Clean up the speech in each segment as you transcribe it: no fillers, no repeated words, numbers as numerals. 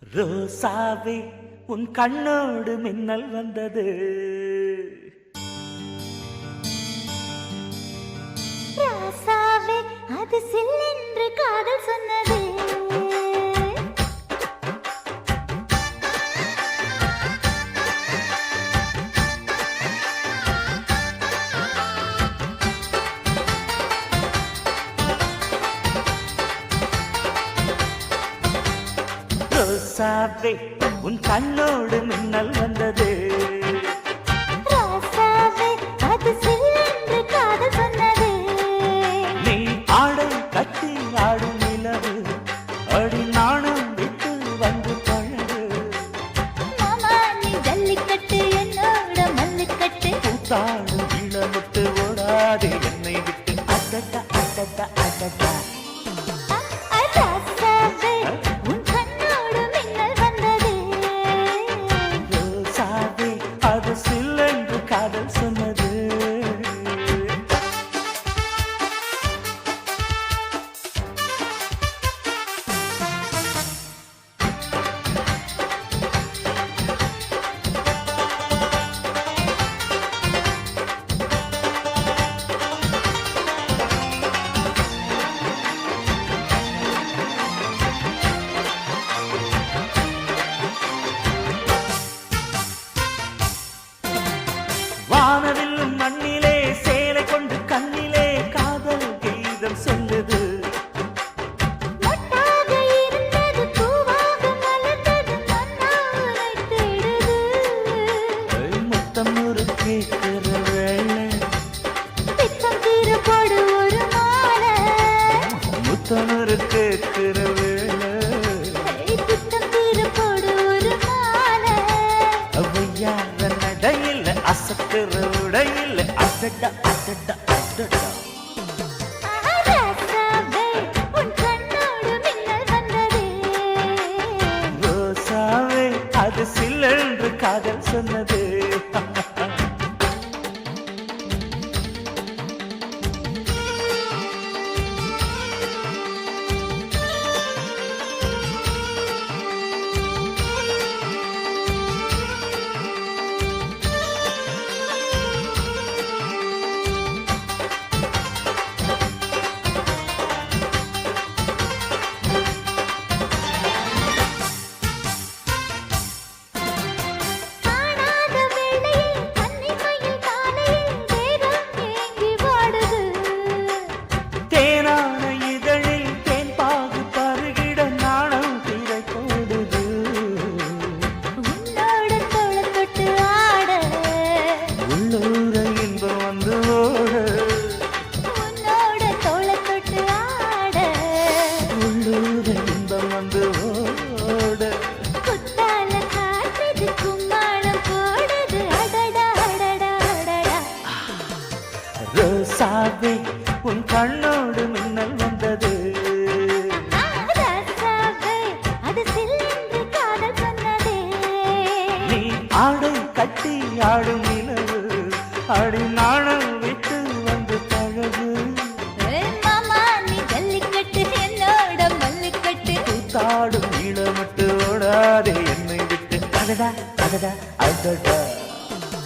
ரோசாவே உன் கண்ணோடு மின்னல் வந்தது. ராசாவே அது சில்லென்று காதல் சொன்னது. ரோசாவே உன் கண்ணோடு மின்னல் வந்தது. ராசாவே அது சில்லென்று காதல் சொன்னது. நீ ஆடை கட்டி ஆடும் நிலவு அடி நாணம் விட்டு வந்து பழகு. மாமா நீ ஜல்லிக்கட்டு என்னோட மல்லுக்கட்டு. கூத்தாடும் இளமுட்டு ஓடாதே என்னை விட்டு. அடடா அடடா அடடா. ராசாவே உன் கண்ணோடு மின்னல் வந்தது. ரோசாவே அது சில்லென்று காதல் சொன்னது. வானவில்லும் மண்ணிலே சேலை கொண்டு கண்ணிலே காதல் கீதம் சொல்லுது. மொட்டாக இருந்தது பூவாக மலர்ந்தது மன்னாரை தேடுது. முத்தம் ஒரு கேட்கிற வேளை பித்தம் தீர போடு ஒரு மாலை. முத்தம் ஒரு கேட்கிற வேளை பித்தம் தீர போடு ஒரு மாலை. அவையார நடையில் அசத்துற உடையில் அடடா அடடா அடடா. ராசாவே உன் கண்ணோடு மின்னல் வந்தது. ரோசாவே அது சில்லென்று காதல் சொன்னது. காணாத வேளையில் கன்னிமையில் காலையில் தேகம் ஏங்கி வாடுது. தேனான இதழில் தேன் பாகு பருகிட நாணம் திரை போடுது. உன்னோட தோளை தொட்டு ஆட. உள்ளூர இன்பம் வந்து ஓட. உன்னோட தோளை தொட்டு ஆட. உள்ளூர இன்பம் வந்து ஓட. குத்தால காற்றுது கும்மாளம் போடுது. அடடா அடடா அடடா. ரோசாவே உன் கண்ணோடு மின்னல் வந்தது. ராசாவே அது சில்லென்று காதல் சொன்னது. நீ ஆடை கட்டி ஆடும் நிலவு அடி நாணம் விட்டு வந்து பழகு. மாமா நீ ஜல்லிக்கட்டு என்னோட மல்லுக்கட்டு. கூத்தாடும் இளமட்டு ஓடாதே என்னை விட்டு. அடடா அடடா அடடா.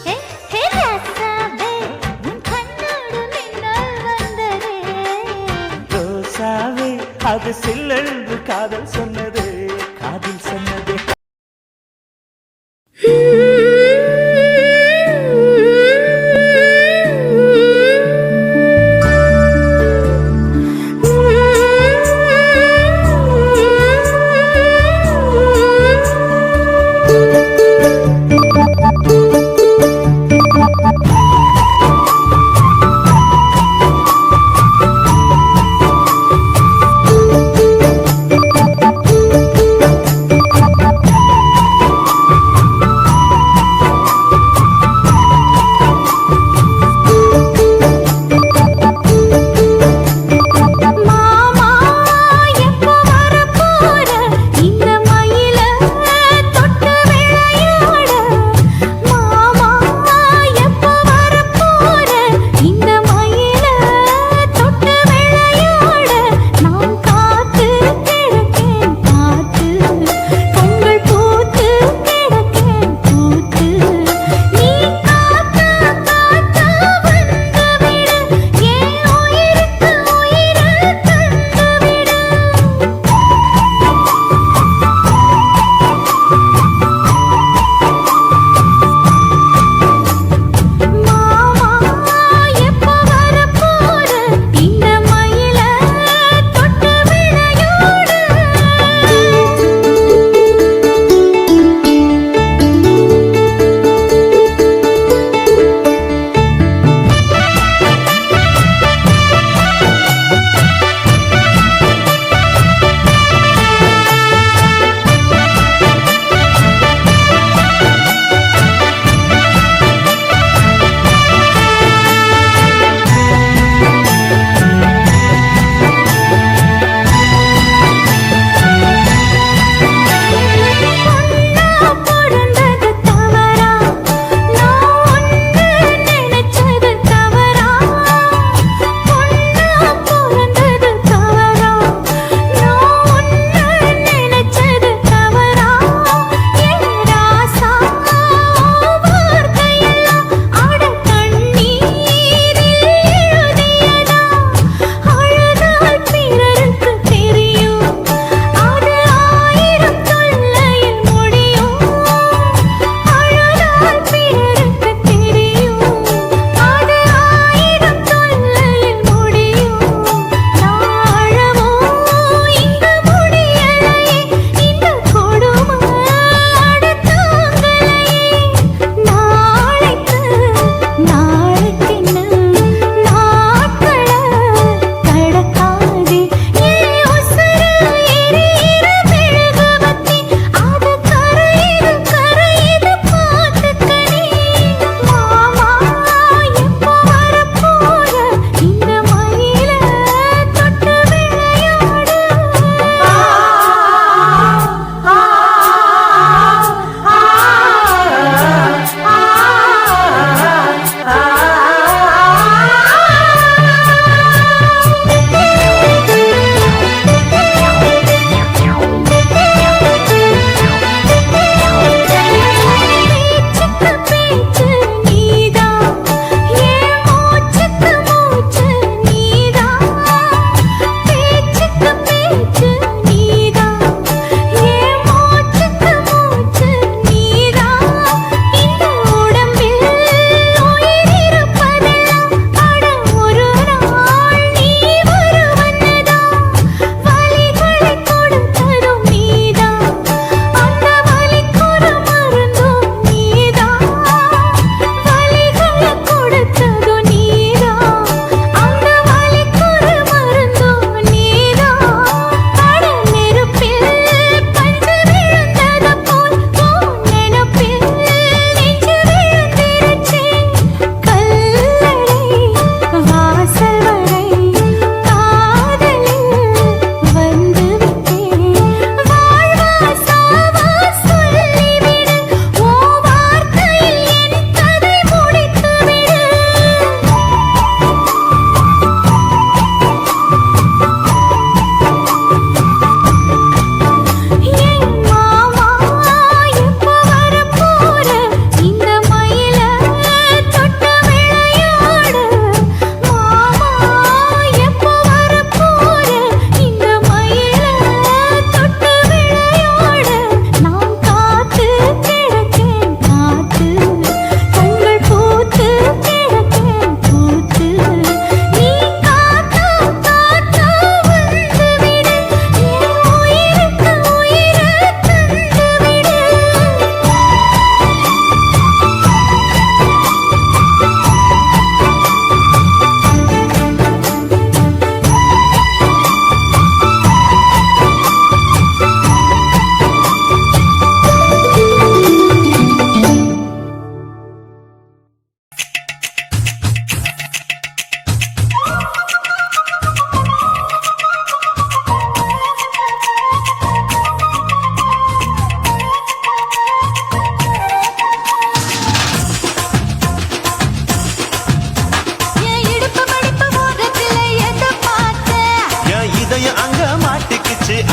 ஹே ஹே ராசாவே உன் கண்ணோடு மின்னல் வந்தது. ரோசாவே அது சில்லென்று காதல் சொன்னது காதல் சொன்னது.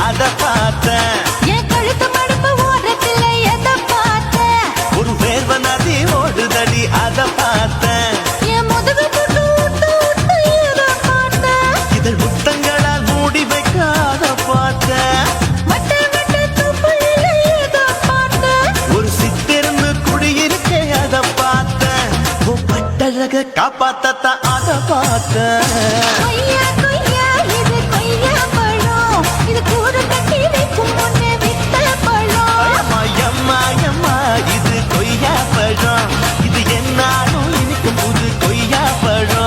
அத பார்த்தேன். என் கழுத்து மடுப்பு ஓரத்துல எதை பார்த்தேன்? ஒரு வேர்வ நதி ஓடுதடி அத பார்த்தேன். என் முதுகு புட்டு விட்டு விட்டு எதை பார்த்தேன்? இதழ் முத்தங்களால் மூடி வைக்க அத பார்த்தேன். வட்ட வட்ட துப்புல எதை பார்த்தேன்? ஒரு சித்திருந்து குடியிருக்கே அத பார்த்தேன். உன் பட்டழக காப்பாத்தத்தான் அத பார்த்தேன். கொய்யா கொய்யா இது கொய்யா பழம், இது கூடு கட்டி வைக்கும் முன்னே வித்த பழம். அம்மா எம்மா எம்மா இது கொய்யா பழம். இது என்னாலும் இனிக்கும் புது கொய்யா பழம்.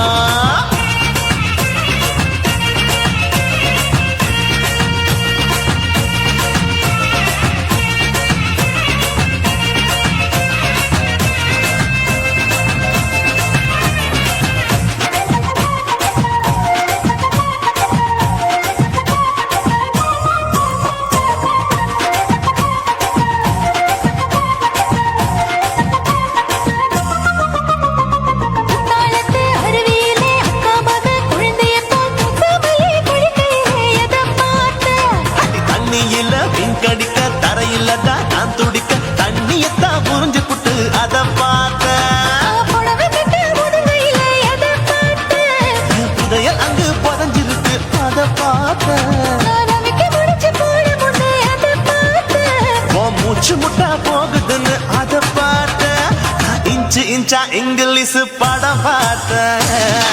குத்தாலத்து அருவியிலே அக்கா மக குழந்தைய போல் முத்தாமலே குளிக்கையிலே எதை பார்த்தேன்? அடி தண்ணியில விண்கடிக்க தரையில தான் நான் துடிக்க தண்ணியத்தான் புரிஞ்சு புட்டு அத பார்த்தேன். புடவை கட்ட முதுகையிலே எதை பார்த்தேன்? புதையல் அங்கு புதஞ்சிருக்கு அத பார்த்தேன். நான் அவிக்க முடிச்சு போட முன்னே எதை பார்த்தேன்? உன் மூச்சு முட்டா போகுதுன்னு அத பார்த்தேன். இன்ச்சு இன்ச்சா இங்கிலீஷ் படம் பார்த்தேன்.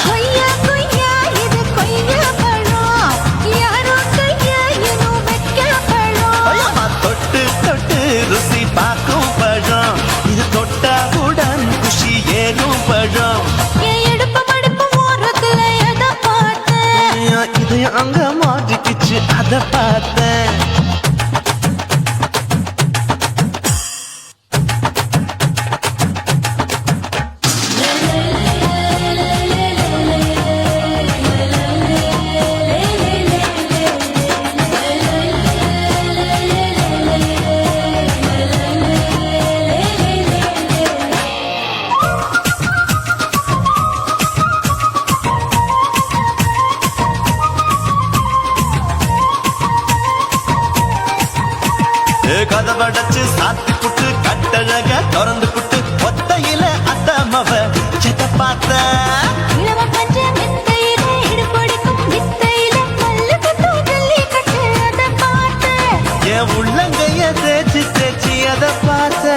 கொய்யா கொய்யா இது கொய்யா பழம், யாரோ கையா இன்னும் வைக்க பழம். ஐயம்மா, தொட்டு தொட்டு ருசி பார்க்கும் பழம். இது தொட்டாவுடன் குஷி ஏறும் பழம். என் இடுப்பு மடுப்பு ஓரத்துல எதை பார்த்தேன்? இது அங்க மாட்டிக்கிச்சு அத பார்த்தேன். கதவடைச்சு சாத்தி புட்டு கட்டழக திறந்து புட்டு ஒத்தையில அத்தமவ எத பார்த்த. இளவ பஞ்ச மெத்தையிலே இடுப்பொடிக்கும் வித்தையிலே மல்லு கட்டும் ஜல்லிக்கட்டு அதை பார்த்தேன். என் உள்ளங்கைய தேய்ச்சி தேய்ச்சி அத பார்த்த.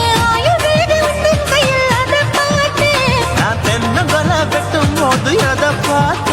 என் ஆயுர்வேத உண்ணும் கையில் அதை பார்த்தேன். நான் தென்னங்கொலை வெட்டும் போது அத பார்த்த.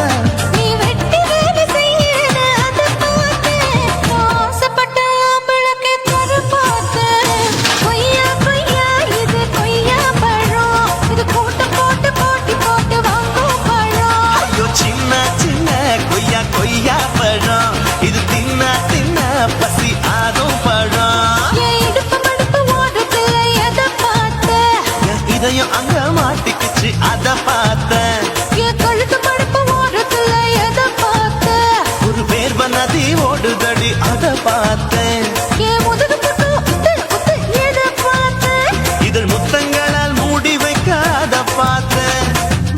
நீ வெட்டி வேலை செய்யறத அதை பார்த்தேன். ஆசைப்பட்ட ஆம்பளுக்கு தர பார்த்தேன். கொய்யா கொய்யா இது கொய்யா பழம், இது கூட்டு போட்டு போட்டி போட்டு வாங்கும் பழம். ஐயோ சின்ன சின்ன கொய்யா கொய்யா பழம். இது தின்ன தின்ன பசி ஆறும் பழம். என் இடுப்பு மடுப்பு ஓரத்துல எதை பார்த்தேன்? என் இதயம் அங்க மாட்டிக்கிச்சு அத பார்த்தேன். என் கழுத்து மடுப்பு ஓரத்துல எதை பார்த்தேன்? ஒரு வேர்வ நதி ஓடுதடி அத பார்த்தேன். என் முதுகு புட்டு உத்து உத்து எதை பார்த்தேன்? இதழ் முத்தங்களால் மூடி வைக்க அத பார்த்தேன்.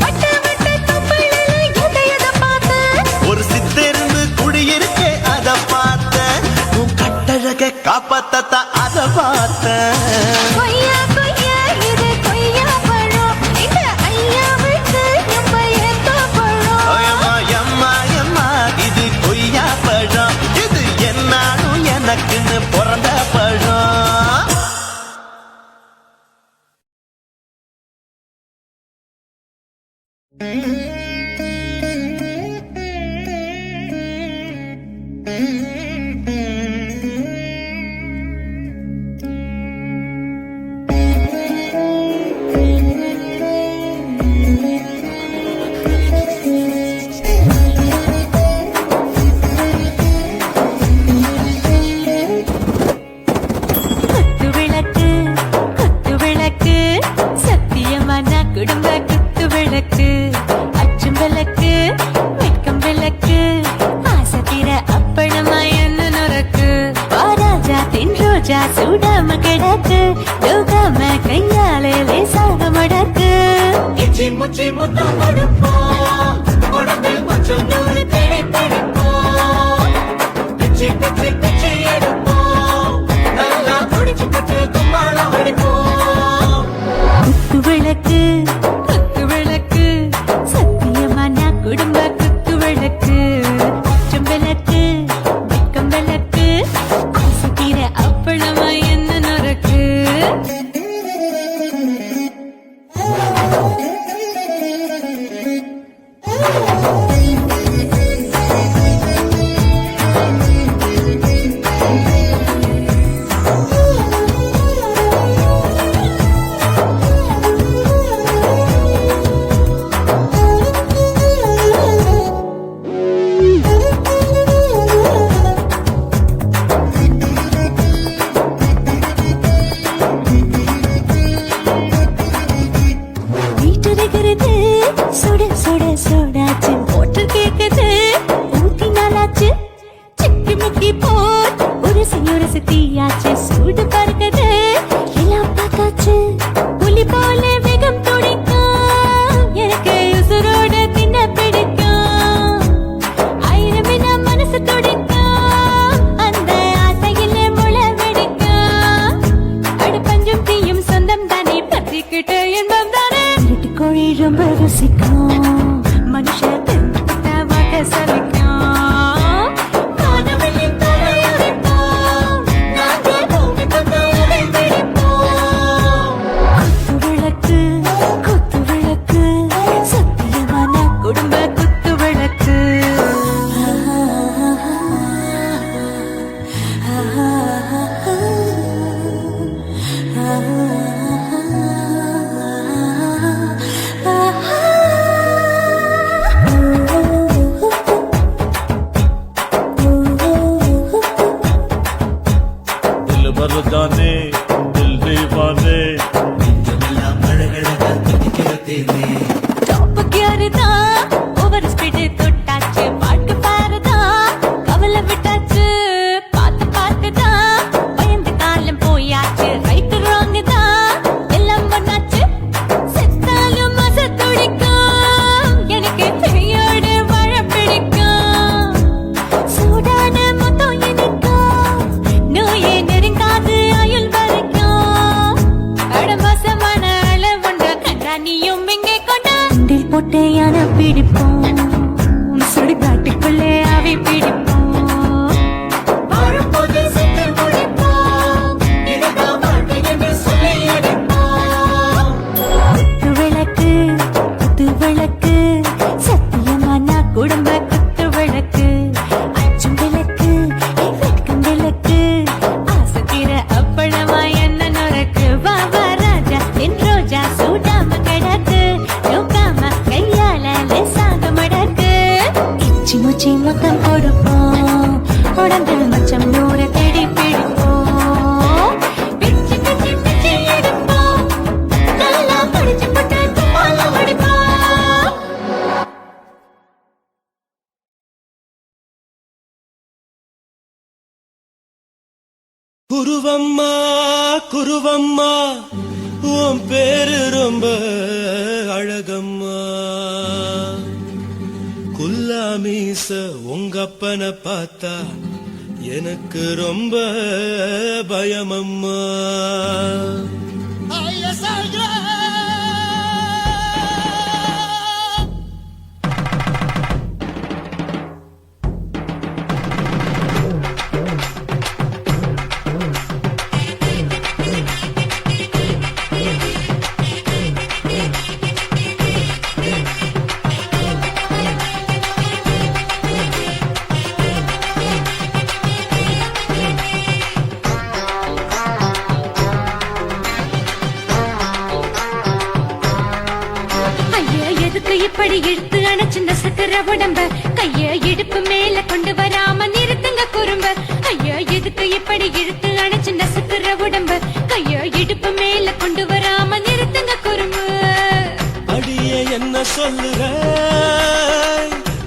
வட்ட வட்ட துப்புல எதை பார்த்தேன்? ஒரு சித்திருந்து குடியிருக்கே அத பார்த்தேன். உன் கட்டழக காப்பாத்தத்தான் அத பார்த்தேன். கொய்யா கொய்யா இது கொய்யா பழம், இந்த ஐயா விட்டு நம்ம ஏத்த பழம். அம்மா எம்மா எம்மா இது கொய்யா பழம். இது என்னாலும் எனக்குன்னு பிறந்த பழம். குத்து விளக்கு சத்தியமான குடும்ப குத்து விளக்கு, அச்சும் விளக்கு வெட்கம் விளக்கு, ஆசை தீர அப்பளமா என்ன நுறக்கு, வாராஜா தின் ரோஜா சூடாம கிடக்கு, தூக்காம கையாலே லேசாக மடக்கு. இச்சி முச்சி முத்தம் கொடுப்போம், உடம்பில் கொஞ்சம் நூறு தேவை படிப்போம். பிச்சி பிச்சி இப்போ ஒரு தீயாச்சு சூடு பறக்குது எல்லாம் பார்த்தாச்சு புலி போல வேகம் துடிக்கும் எனக்கு உசுரோட தின்ன பிடிக்கும் ஆயிரம் என்ன மனசு துடிக்கும் அந்த ஆசையில முளை வெடிக்கும் அடு பஞ்சும் தீயும் சொந்தம் தானே பத்திக்கிட்டு இன்பம் தானே இருட்டு கோழி ரொம்ப ருசிக்கும் மனுஷ வாக்க சலிக்கும் காணவெளியின் தலையடிப்போம் நாங்கள் பூமி பந்தாயதை பிடிப்போம் குத்து விளக்கு சத்தியமான குடும்ப குத்து விளக்கு दिल मर्दाने दिल दीवाने நெஞ்சமெல்லாம் அழகழகா துடிக்கிறதேனே டாப் கியர்தா ஓவர் ஸ்பீடு தொட்டாச்சு பாட்டு பாருதா கவலை விட்டாச்சு பார்த்து தான் பயந்து காலம் போயாச்சு ரைட் ராங் தான் எல்லாம் பண்ணாச்சு செத்தாலும் மச துடிக்கும் எனக்கு பெரியோடு வாழ பிடிக்கும் சூடான மொத்தம் எனக்கும் நோயே நெருங்காது ஆயுள் வரைக்கும் அடமோசமான அளவுண்ட கண்டா நீயும் இங்கே கொண்டா உண்டில் போட்டு யானை பிடிப்போம் சுடுகாட்டுக்குள்ளே அவை பிடிப்போம் வாழும்போது செத்து முடிப்போம் இதுதான் வாழ்க்கை என்று சொல்லி அடிப்போம் குத்து விளக்கு சத்தியமான குடும்ப குத்து விளக்கு அச்சும் விளக்கு வெட்கம் விளக்கு ஆசத்திர அப்பளமா என்ன நொறக்கு வாவா ராஜா என் ரோஜா சூடாம கிடக்கு நோக்காம கையால லேசாக மடக்கு இச்சி முச்சி மொத்தம் கொடுப்போம் உடம்பு மச்சம் நூற தேடி பிடிப்போம் பிச்சு பிச்சு பிச்சு எடுப்போம் நல்லா படிச்சு போட்டு தும்பால அடிப்போம் குருவம்மா குருவம்மா உன் பேரு ரொம்ப அழகம்மா குல்லாமீச உங்க அப்பனை பார்த்தா எனக்கு ரொம்ப பயமம்மா ஐயா எதுக்கு இப்படி இழுத்து அணைச்சு நசுக்கிற உடம்ப கைய இடுப்பு மேல கொண்டு வராம நிறுத்துங்க குறும்ப ஐயா எதுக்கு இப்படி இழுத்து அணைச்சு நசுக்கிற உடம்ப கைய இடுப்பு மேல கொண்டு வராம நிறுத்துங்க குறும்பு அடியே என்ன சொல்லுற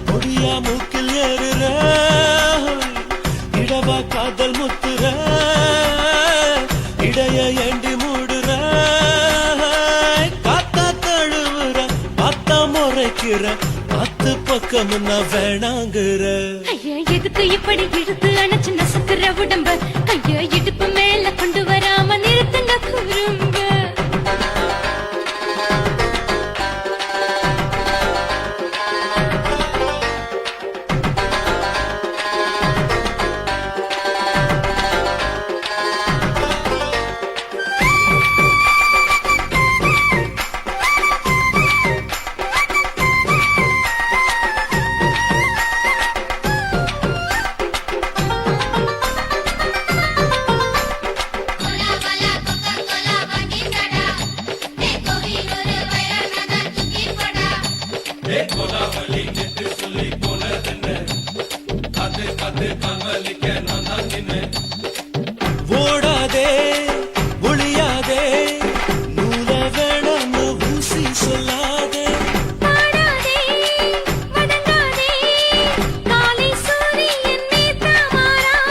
கொடியா மூக்கில் ஏறுற இடவா காதல் முத்துற இடைய ஏண்டி மூடுற காத்தா தழுவுற பார்த்தா முறைக்கிற பத்து பக்கம் நான் வேணாங்குற ஐயா எதுக்கு இப்படி இழுத்து அணைச்சு நசுக்கிற உடம்ப கைய இடுப்பு மேல கொண்டு வராம நிறுத்துங்க குறும்ப ஓடாதே ஒளியாதே நூல வேணான்னு ஊசி சொல்லாதே பாடாதே வணங்காதே காலை சூரியன் நீத்தா மாறாதே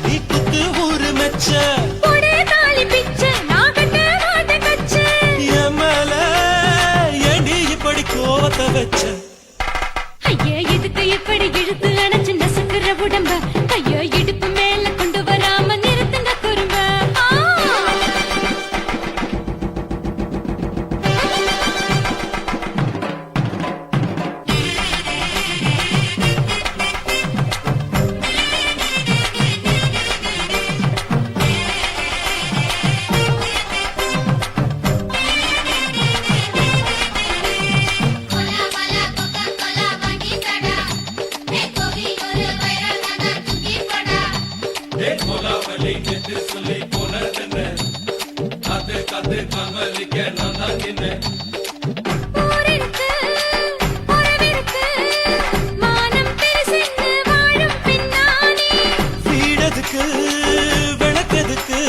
நீ குத்து ஊரு மெச்ச போடே தாலி பிச்சை நான் கட்ட மாட்ட கச்சை என் மேல ஏண்டி இப்படி கோவத்தை வச்ச ஐயா எதுக்கு இப்படி இழுத்து அணைச்சு நசுக்குற உடம்ப ஐயோ இடுப்பு மேல கொண்டு வராம நிறுத்துங்க குறும்ப कोला वाला कोका कोला वानी कड़ा हे कोई और बैरल ना तुकी पड़ा ஊருக்கு உறவிருக்கு மானம் பெருசென்னு வாழும் பின்னானே வீடதுக்கு விளக்கதுக்கு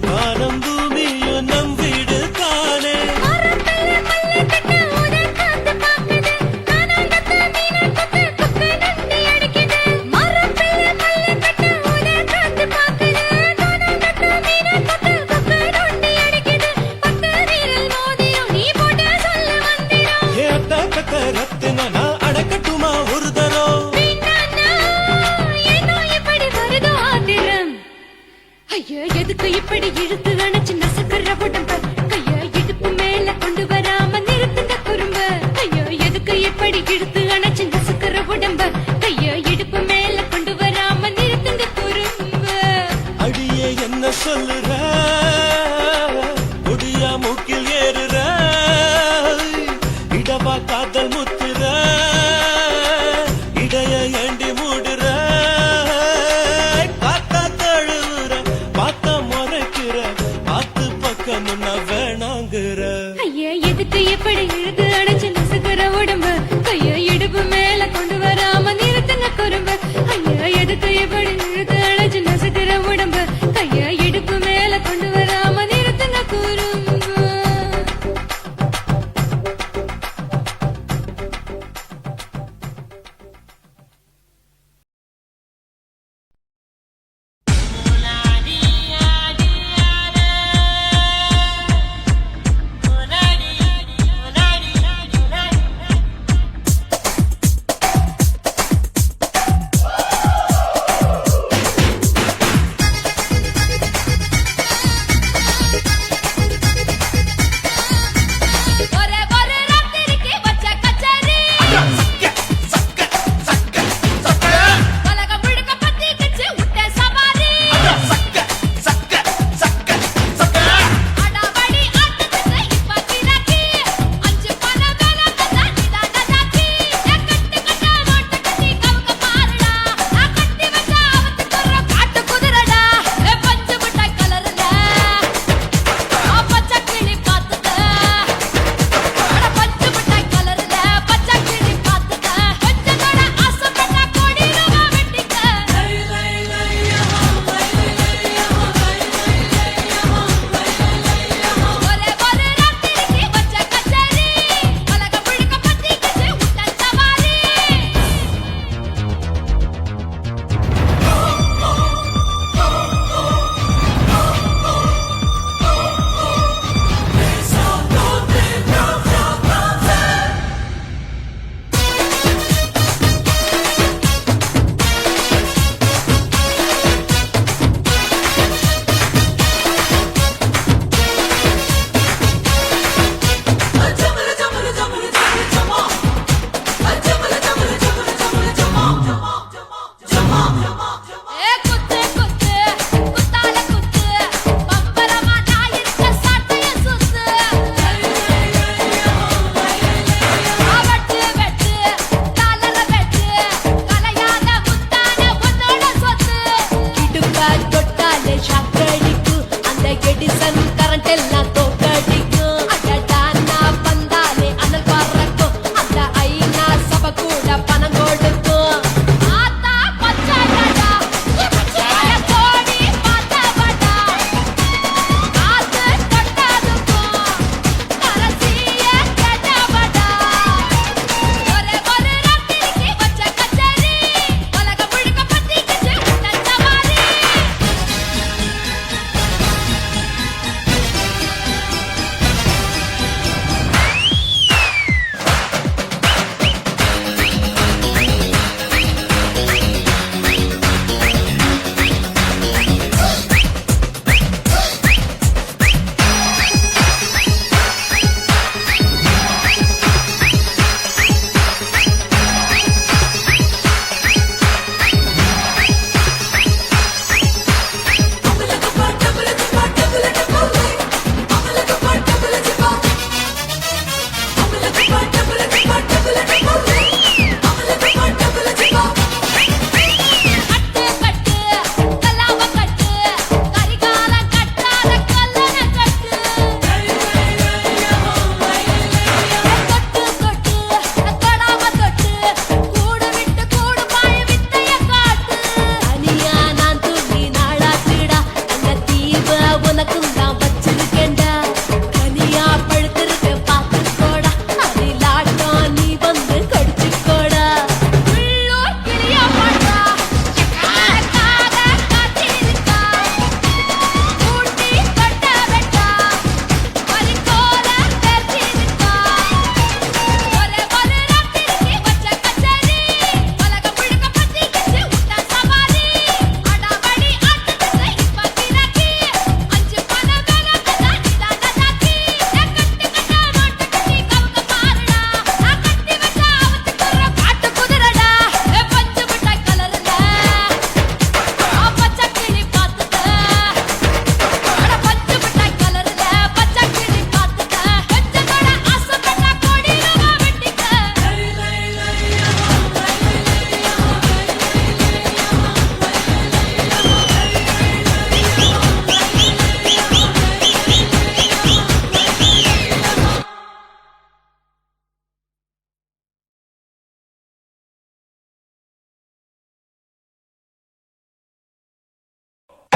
வானம் பூமியும் நம் வீடு தானே மரத்துல மல்லி கட்ட உதன் காத்து பாக்குது கானாங்கத்து மீனக்கத்து குக்கு நண்டி அடிக்குது மரத்துல மல்லி கட்ட உதன் காத்து பாக்குது கானாங்கத்து மீனக்கத்து குக்கு நண்டி அடிக்குது பத்து வீரல் மோதிரம் நீ போட்ட சொல்ல வந்திரம் ஏ அட்ட கட்ட ரத்தின நான் அடக்கட்டுமா ஒரு தரம் பின்னானா ஏனோ இப்படி வருதோ ஆத்திரம் ஐயோ எதுக்கு இப்படி இழுத்து அணைச்சு நசுக்குற உடம்ப கைய இடுப்பு மேல கொண்டு வராம நிறுத்துங்க குறும்ப ஐயோ எதுக்கு இப்படி இழுத்து அணைச்சு நசுக்குற உடம்ப கைய இடுப்பு மேல கொண்டு வராம நிறுத்துங்க குறும்ப அடியே என்ன சொல்லுற முடியா மூக்கில் ஏறுற இடவா காதல் முத்துற இடைய ஏண்டி மூடுற காத்தா தழுவுற பார்த்த முறைக்கிற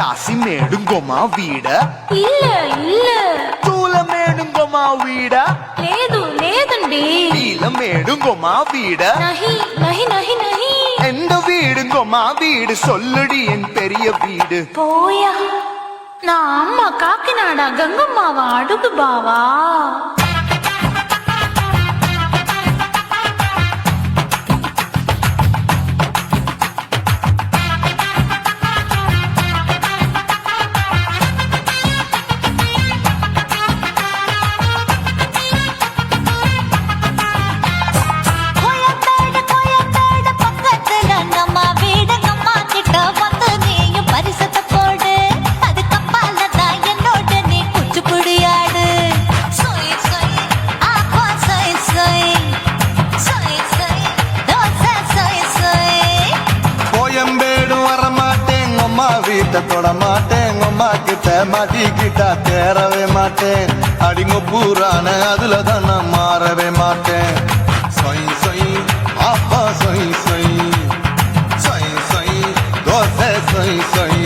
కాశీమేడుంగోమా వీడ இல்ல இல்ல తూలమేడుంగోమా వీడ లేదు లేదండి నీలమేడుంగోమా వీడ நஹி நஹி நஹி நஹி எந்த வீடுங்கோமா வீடு சொல்லுடி என் பெரிய வீடு போயா நான் அம்மா காக்கிநாடா கங்கம்மாவா அடுகு பாவா கோயம்பேடு பக்கத்துல நம்ம வீடு அம்மா கிட்ட வந்து நீயும் பரிசத்தை போடு அது கப்பால தான் என்னோட நீ குச்சிப்புடியாடு சொய் சொய் ஆப்பா சொய் சொய் சொய் சொய் தோசை சொய் சொய் கோயம்பேடு வரமாட்டேன் அம்மா வீட்டை தொட மாட்டேன் அம்மா கிட்ட மாட்டிக்கிட்டா தேரவே மாட்டேன் அடிங்க பூரான அதுல தான் நான் மாறவே மாட்டேன் சொய் சொய் அப்பா சொய் சொய் சொய் சொய் தோசை சொய் சொய்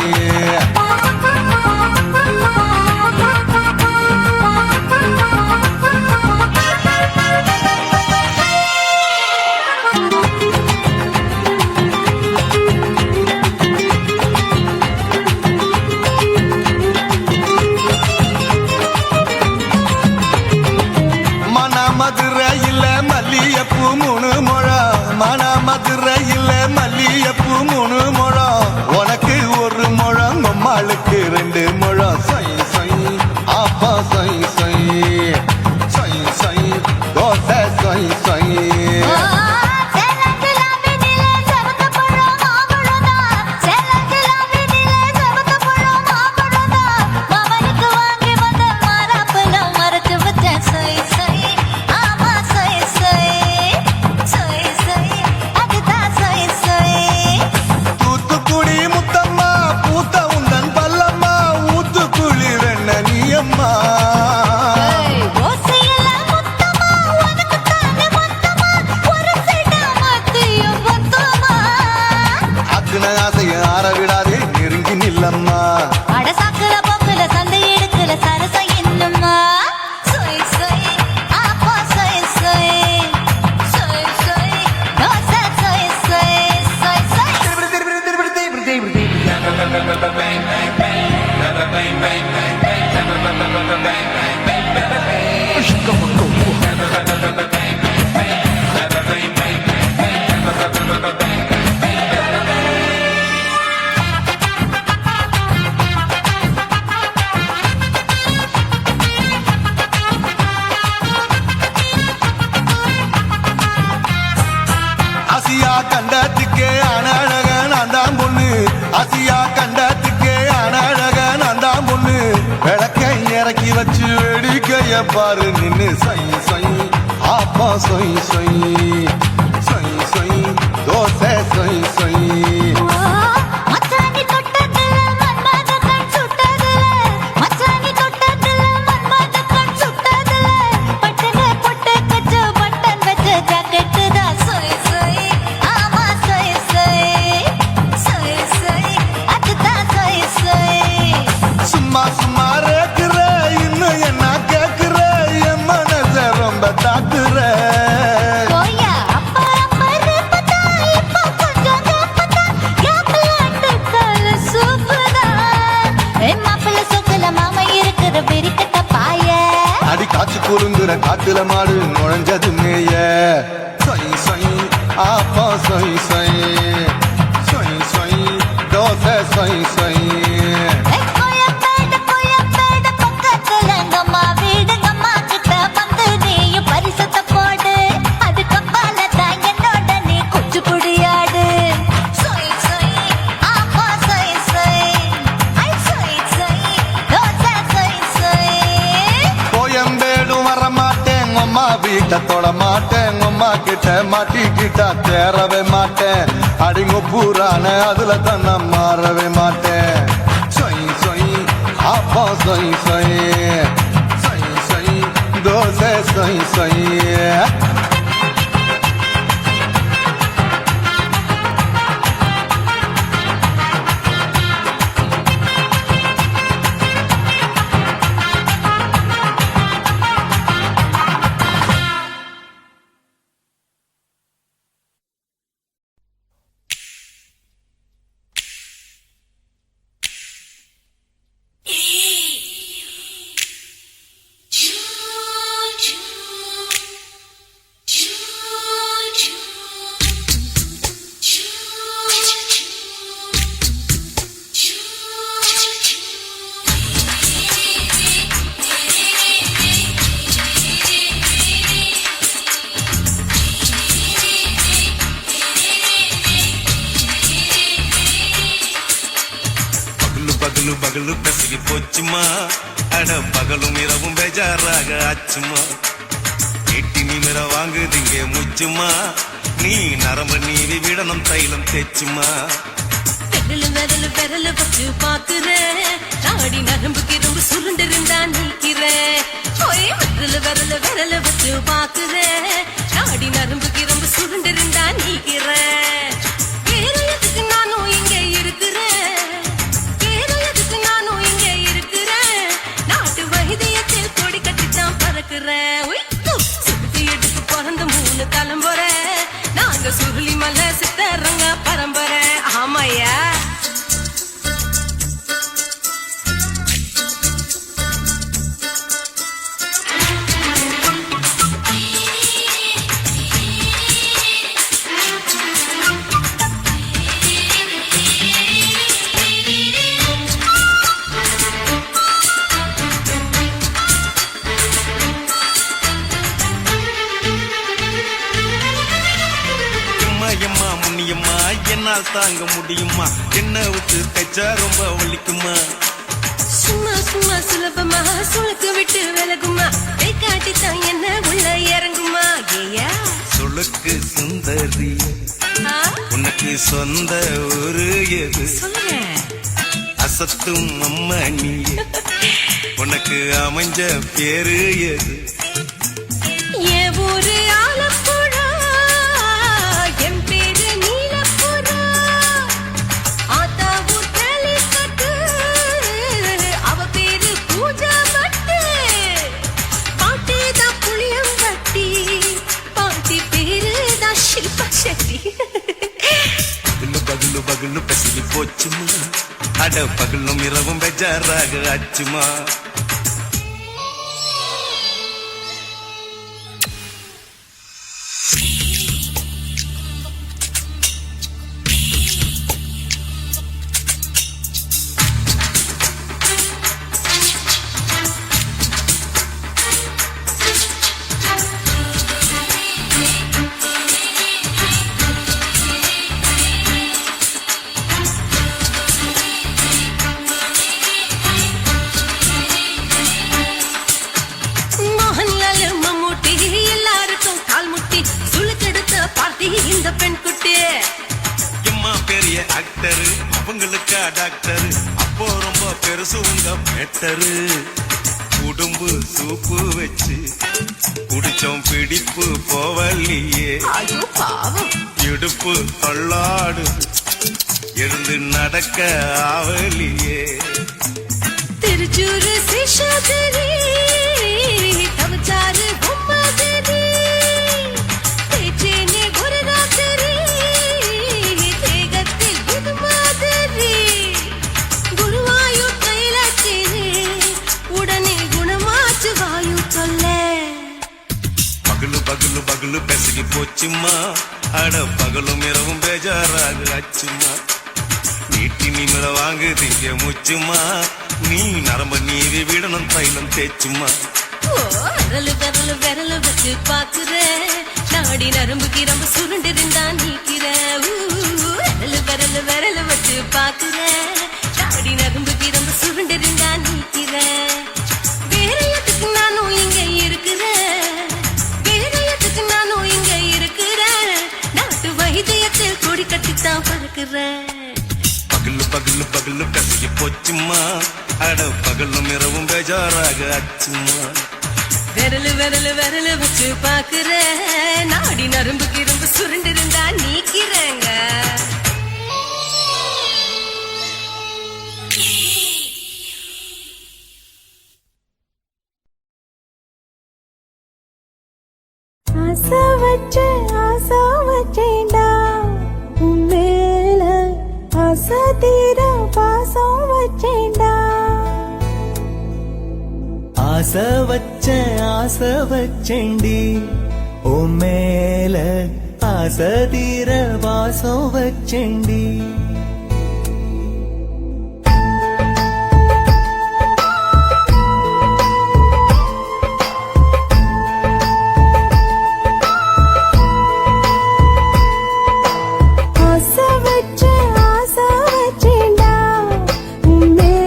மதுரையில் மல்லியப்பூ 3 முழம் மன மதுரையில் மல்லியப்பூ 3 முழம் உனக்கு 1 முழம் அம்மாளுக்கு 2 முழம் சொய் சொய் அப்பா சொய் சொய் சொய் சொய் தோசை சொய் சொய் விடாதே நெருங்கி நில்லம்மா அடசாக்குல போக்குல சந்தை எடுக்கல சரச என்னம்மா சொய் சொய் ஆப்பா சொய் சொய் சொய் சொய் தோசை சொய் சொய் சொய் சொய் ஆசியா கண்டத்துக்கே அனழக நான் தான் பொண்ணு ஆசியா கண்டத்துக்கே அனழக நான் தான் பொண்ணு விளக்கை இறக்கி வச்சு வேடிக்கைய பாரு நின்னு சொய் சொய் ஆப்பா சொய் சொய் சொய் சொய் தோசை சொய் சொய் மச்சானி தொட்டதுல மன்மத கண் சுட்டதுல மச்சானி தொட்டதுல மன்மத கண் சுட்டதுல பட்டன பொட்டு கச்சு பட்டன் வச்ச ஜாக்கெட் தான் சொய் சொய் ஆமா சொய் சொய் சொய் சொய் அதுதான் சொய் சொய் சும்மா சும்மா ரேக்குற இன்னும் என்ன கேக்குற என் மனச ரொம்ப தாக்குற போயா அப்பா அப்பா ரப்பதா இப்போ கொஞ்சம் கப்பதா கேப்லாண்டு கால சூப்பரா மாப்பிள்ள சொக்கல மாமா இருக்கிற வெறிக்கட்ட பாய அடி காய்ச்சி குலுங்குற காட்டுல மாடு நுழைஞ்சது மேய சொய் சொய் ஆப்பா சொய் சொய் சொய் சொய் தோசை சொய் சொய் கோயம்பேடு பக்கத்துல எங்கம்மா வீடு அம்மா கிட்ட வந்து நீயும் பரிசத்தை போடு அது கப்பால தான் என்னோட நீ குச்சிப்புடியாடு சொய் சொய் ஆப்பா சொய் சொய் ஐ சொய் சொய் தோசை சொய் சொய் கோயம்பேடு வரமாட்டேன் அம்மா வீட்டை தொட மாட்டேன் அம்மா கிட்ட மாட்டிக்கிட்டா தேரவே மாட்டேன் அடிங்க பூரான அதுல தான் நான் மாறவே மாட்டேன் சொய் சொய் அப்பா சொய் சொய் சொய் சொய் தோசை சொய் சொய் பகலு பகலு பசிக்கு போச்சுமா அட பகலும் இரவும் பேஜாராக ஆச்சுமா எட்டி நிமிர வாங்குதிங்க முச்சுமா நீ நரம்பு நீவி விடணும் தைலம் தேச்சுமா விரல் விரல் வச்சு பாக்குறேன் நாடி நரம்புக்கு ரொம்ப சுருண்டு இருந்தா நீக்கிறேன் விரல் வச்சு பாக்குறேன் நாடி நரம்புக்கு ரொம்ப சுருண்டு இருந்தா நீக்கிறேன் வேற எதுக்கு நானும் இங்க இருக்கிறேன் வேற எதுக்கு நானும் இங்க இருக்கிறேன் நாட்டு வைத்தியத்தில் கொடி கட்டித்தான் பறக்கிறேன் சுத்தி எடுத்து பிறந்த 3 தலைமுறை நாங்க சுருளி மலை சித்தரங்க பரம்பரை ஆமாயா எம்மா முன்னியம்மா என்னால் தாங்க முடியுமா என்ன விட்டு தைச்சா ரொம்ப வலிக்குமா சும்மா சும்மா சுலபமா சுளுக்கு விட்டு விலகுமா கை காட்டித்தான் என்ன உள்ள இறங்குமா ஏயா சுளுக்கு சுந்தரி உனக்கு சொந்த ஊரு எது சொல்றேன் அசத்தும் அம்மா நீ உனக்கு அமைஞ்ச பேரு எது என் ஊரு ஆலப்புழா என் பேரு நீலப்புறா ஆத்தாவு தலிக்கட்டு அவ பேரு பூஜா பட்டு பாட்டிதான் புளியம்பட்டி பாட்டி பேரு தான் ஷில்பா செட்டி பகலு பகலு பகலு பசிலி போச்சுமா அட பகலும் இரவும் பெஜாராக ஆச்சுமா மோகன்லால் மம்மூட்டி எல்லாருக்கும் கால் முட்டி சுளுக்கெடுத்த பார்ட்டி இந்த பெண் குட்டி எம்மா பெரிய ஆக்டரு அவங்களுக்கா டாக்டரு அப்போ ரொம்ப பெருசு உங்க மேட்டரு உடம்பு சூப்பு வச்சு குடிச்சோம் பிடிப்பு போவல்லையே ஐயோ பாவம் இடுப்பு தள்ளாடு எழுந்து நடக்க ஆவலியே திருச்சூரு சிஷாதிரி தவச்சாரு பொம்மாதிரி தேச்சேனே குருராத்திரி தேகத்தில் இது மாதிரி குருவாயூர் கைலாச்சினே உடனே குணமாச்சு வாயு சொல்ல பகலு பகலு பகலு பெசகி போச்சுமா அட பகலும் இரவும் பேஜாராக ஆச்சுமா நீட்டி நிமிர வாங்குதிங்க முச்சுமா நீ நரம்ப நீவி விடணும் தைலம் தேச்சுமா விரல் வச்சு பாக்குறேன் நாடி நரம்புக்கு ரொம்ப சுருண்டு இருந்தா நீக்கிறேன் விரல் வச்சு பாக்குறேன் நாடி நரம்புக்கு ரொம்ப சுருண்டு இருந்தா நீக்கிறேன் வேற எதுக்கு நானும் இங்க இருக்கிறேன் வேற எதுக்கு நானும் இங்க இருக்கிறேன் நாட்டு வைத்தியத்தில் கொடி கட்டித்தான் பறக்கிறேன் பகலு பகலு பகலு கசகி போச்சுமா அட பகலும் இரவும் பேஜாராக ஆச்சுமா விரல் வச்சு பாக்குறேன் நாடி நரம்புக்கு ரொம்ப சுருண்டு இருந்தா நீக்கிறேங்க ஆசை வச்சேண்டா உன் மேல ஆசை தீர பாசம் வச்சேண்டா ஆசை வச்சேண்டி உன் மேல ஆசை தீர வாசம் வச்சேண்டி ஆசை வச்சேண்டா உன் மேல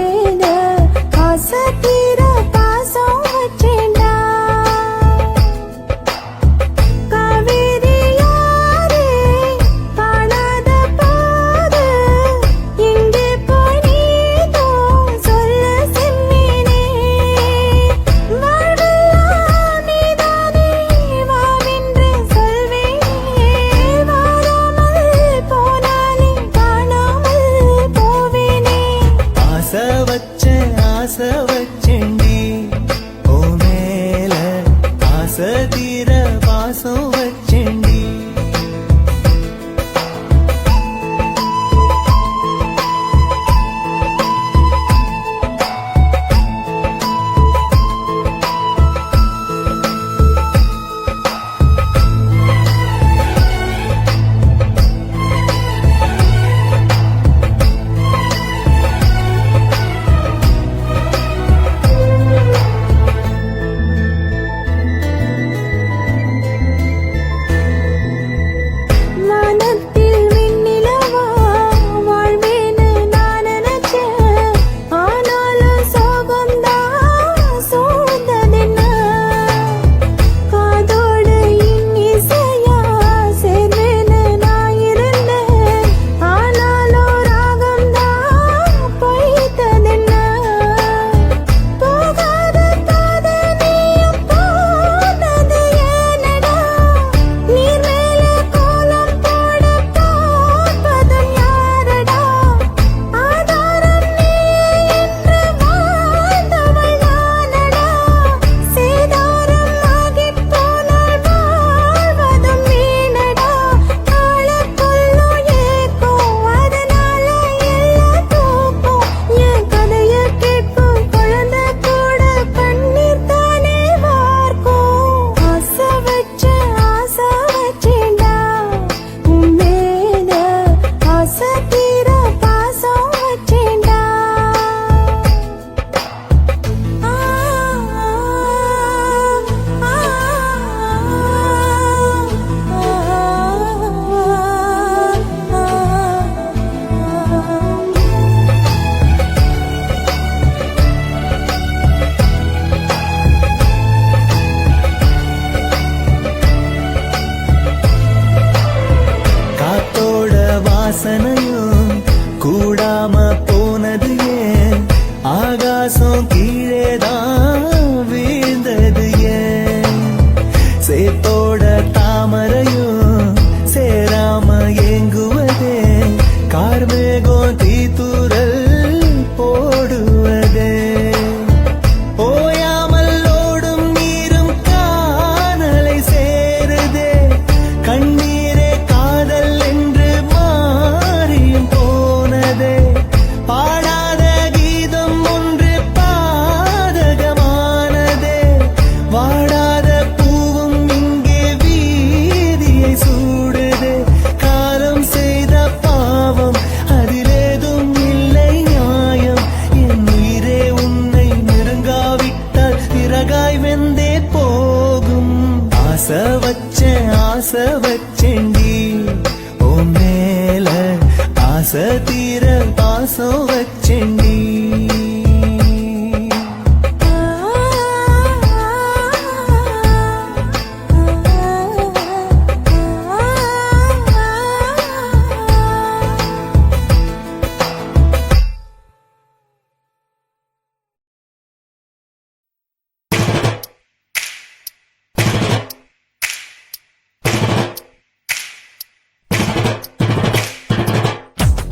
வச்சேண்டி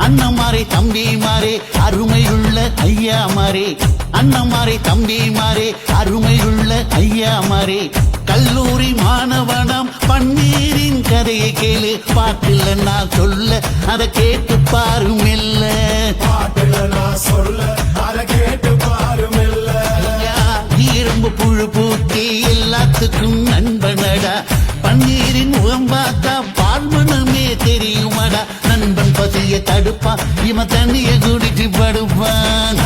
அண்ணமாரே தம்பி மாறே அருமையுள்ள ஐயா மாறே அண்ணமாரே தம்பி மாறே அருமையுள்ள ஐயா மாறே கல்லூரி மாணவனாம் பன்னீரின் கதையை கேளு பாட்டில் நான் சொல்ல அதை கேட்டு பாரு மெல்ல ஐயா, இரும்பு புழு பூக்கி எல்லாத்துக்கும் நண்பனடா பன்னீரின் முகம் பார்த்தா பால்மனமே தெரியுமாடா நண்பன் பசிய தடுப்பான் இவன் தண்ணிய குடிச்சு படுப்பான்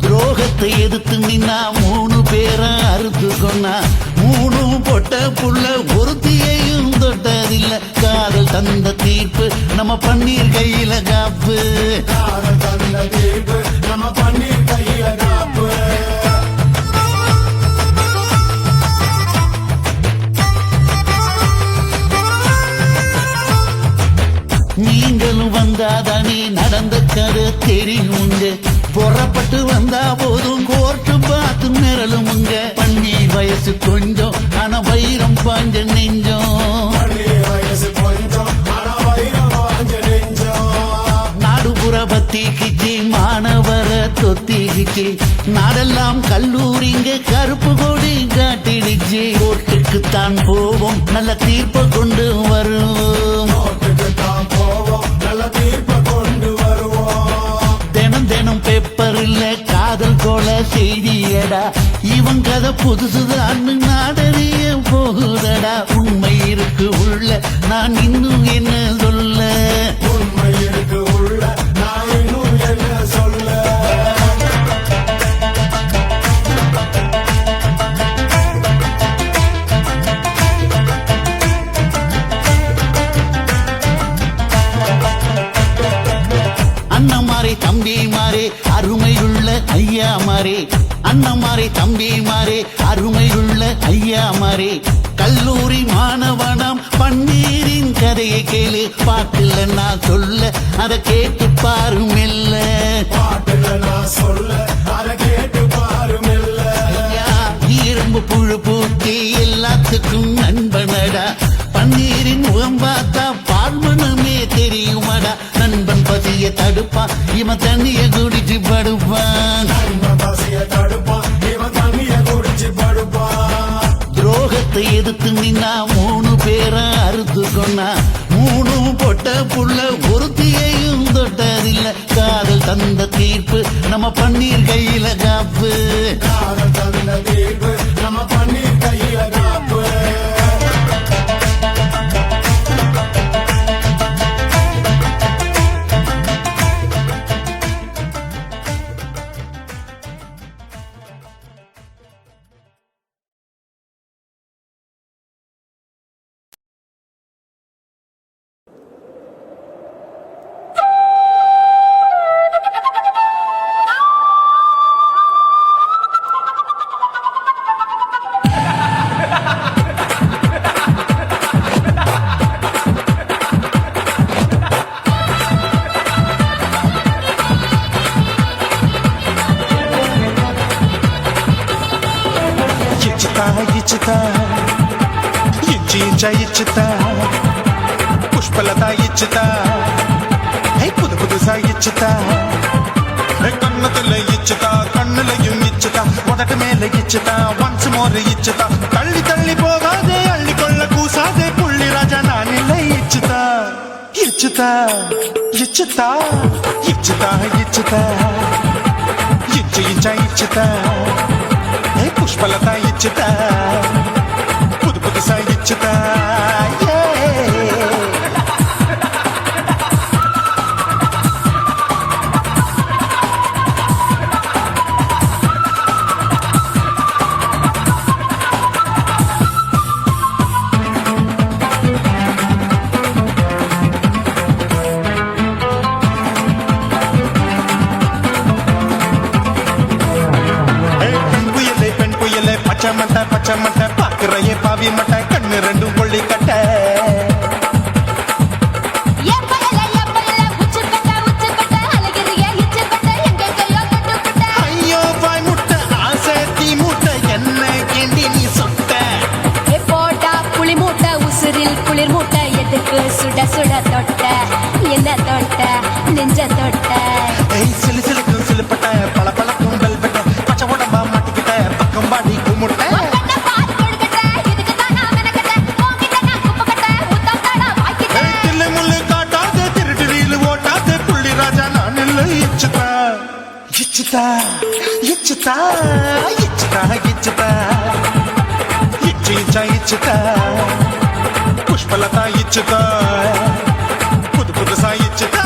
துரோகத்தை எதிர்த்து நின்னா 3 பேரை அறுத்து கொன்னா 3 பொட்ட புள்ள ஒருத்தியையும் தொட்டதில்ல காதல் தந்த தீர்ப்பு நம்ம பன்னீர் கையில காப்பு நீங்களும் வந்தாதானே நடந்த கதை தெரியுங்க புறப்பட்டு வந்தா போதும் கோர்ட்டு பார்த்து நிரலுமுங்க பன்னீர் வயசு கொஞ்சம் ஆனா வைரம் பாஞ்ச நெஞ்சம் நாடுபுற பத்திக்கிச்சு மாணவர தொத்திக்கிச்சு நாடெல்லாம் கல்லூரிங்க கருப்பு கொடி காட்டிடுச்சு கோர்ட்டுக்குத்தான் போவோம் நல்ல தீர்ப்பை கொண்டு வருவோம் தினம் தினம் பேப்பர்ல காதல் கொலை செய்தியடா இவன் கதை புதுசுதான் நாடறிய போகுதடா உண்மை இருக்கு உள்ள நான் இன்னும் என்ன சொல்ல அண்ணமாரே தம்பி மாறே அருமையுள்ள ஐயா மாறே அண்ணமாரே தம்பி மாறே அருமையுள்ள ஐயா மாறே கல்லூரி மாணவனாம் பன்னீரின் கதையை கேளு பாட்டில் நான் சொல்ல அதை கேட்டு பாரு மெல்ல ஐயா, இரும்பு புழு பூக்கி எல்லாத்துக்கும் நண்பனடா பன்னீரின் முகம் பார்த்தா பால்மனமே தெரியுமாடா நண்பன் பசிய தடுப்பான் இவன் தண்ணிய குடிச்சு படுப்பான் துரோகத்தை எதிர்த்து நின்னா 3 பேரை அறுத்து கொன்னா 3 பொட்ட புள்ள ஒருத்தியையும் தொட்டதில்ல காதல் தந்த தீர்ப்பு நம்ம பன்னீர் கையில காப்பு ఇచ్చుతా ఇచ్చుతా పుష్పలత ఇచ్చుతా புது புதுசா இச்சுதா கண்ணத்துல இச்சுதா கண்ணுலையும் இச்சுதா உதட்டு மேல இச்சுதா ஒன்ஸ் மோர் இச்சுதா தள்ளி தள்ளி போகாதே அள்ளி கொள்ள கூசாதே புள்ளி ராஜா நான் இல்லை இச்சுதா இச்சுதா இச்சுதா இச்சுதா இச்சுதா இச்சு இச்சா இச்சுதா புஷ்பலதா இச்சுதா புது புதுசா இச்சுதா கொள்ளிக்கட்ட எப்பல உச்சுக்கட்ட அழகிறிய இச்சுக்கட்ட எங்க கையோ கட்டுப்பட்ட ஐயோ வாய் முட்டை ஆசை தீ முட்டை என்ன கிண்டி நீ சொட்ட போட்டா புளி மூட்டை உசுரில் குளிர் மூட்டை எதுக்கு சுட சுட தொட்ட என்ன தொட்ட நெஞ்ச தொட்ட ஏய் சிலு சிலுக்கும் சிலுப்பட்ட பல பழக்கும் வெல்வெட்ட பச்சை உடம்பா மாட்டிக்கிட்ட பக்கம் பாடி குமுட்ட கண்ண பால் கொடுக்கட்ட இதுக்கு தான் நான் மெனக்கட்ட போங்கிட்ட நான் குப்பக்கட்ட முத்தம் தாடா வாய்க்கிட்ட தில்லு முள்ளு காட்டாத திருட்டு ரீலு ஓட்டாத புள்ளி ராஜா நான் இல்லை இச்சுதா இச்சுதா இச்சுதா இச்சுதா இச்சுதா இச்சு இச்சா இச்சுதா புஷ்பலதா இச்சுதா புது புதுசா இச்சுதா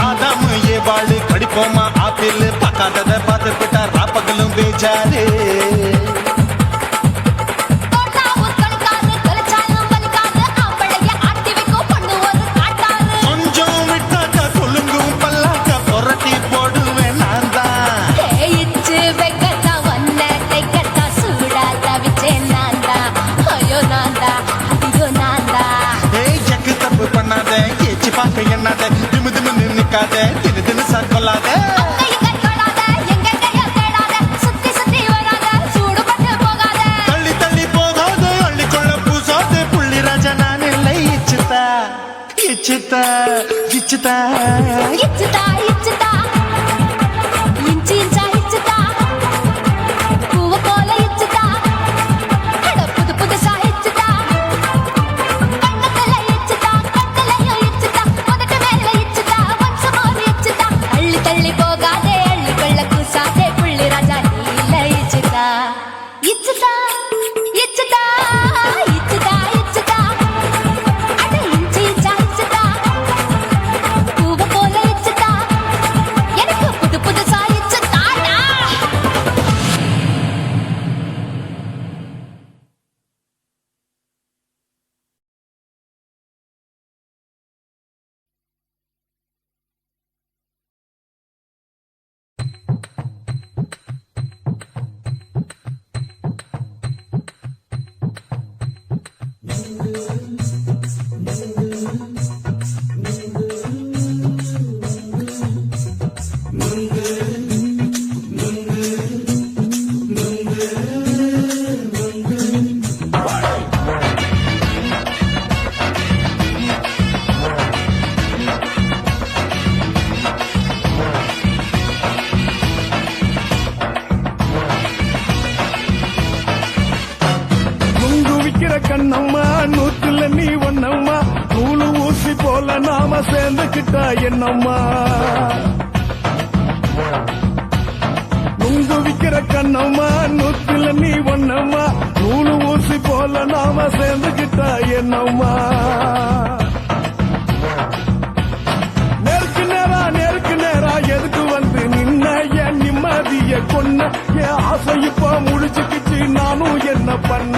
ஆதாமு ஏவாளு கடிப்போமா ஆப்பிள் பார்க்காதத பார்த்துக்கிட்டா ராப்பகலும் பேஜாரு தோட்டா உட்கொடுக்காது தொலைச்சாலும் வலிக்காது ஆம்பளைய ஆட்டி வைக்கும் பொண்ணு ஒரு காட்டாரு கொஞ்சம் விட்டாக்க கொழுங்கும் பல்லாக்க புரட்டி போடுவேன் நான் தான் இச்சு வைக்கத்தா வந்த தைக்கத்தா சூடா தவிச்சேன் நான்தா ஐயோ நான்தா ஐயோ நான்தா ஏய் ஜக்கு தப்பு பண்ணாத ஏச்சி பார்க்க எண்ணாத திமு திமு நிக்காத தினு தினு சாக்கொள்ளாத கையை தொடாத எங்க கையை தேடாத சுத்தி சுத்தி வராத சூடு பட்டு போகாத தள்ளி தள்ளி போகாத அள்ளிக்கொள்ள பூசாத புள்ளி ராஜா நான் இல்லை இச்சுதா இச்சுதா இச்சுதா இச்சுதா இச்சுதா இஞ்சி இஞ்சா இச்சுதா பூவ போல இச்சுதா அட புது புதுசா இச்சுதா கண்ணத்துல இச்சுதா கத்தலையும் இச்சுதா உதட்டு மேல இச்சுதா வம்சமோர் இச்சுதா அள்ளி தள்ளி போகாதே அள்ளி கொள்ள கூசாதே புள்ளி ராஜா நீல இச்சுதா இச்சுதா இச்சுதா இச்சுதா இச்சுதா அட இஞ்சி இஞ்சா இச்சுதா பூவ போல இச்சுதா எனக்கு புது புதுசா இச்சுதாடா நுங்கு விக்கிற கண்ணம்மா நூத்துல நீ ஒன்னம்மா நூலு ஊசி போல நாம சேர்ந்துக்கிட்டா என்னம்மா நுங்கு விக்கிற கண்ணம்மா நூத்துல நீ ஒன்னம்மா நூலு ஊசி போல நாம சேர்ந்துக்கிட்டா என்னம்மா நேருக்கு நேரா எதுக்கு வந்து நின்ன என் நிம்மதிய கொன்ன என் ஆசை இப்ப முடிச்சுக்கிச்சு நானும் என்ன பண்ண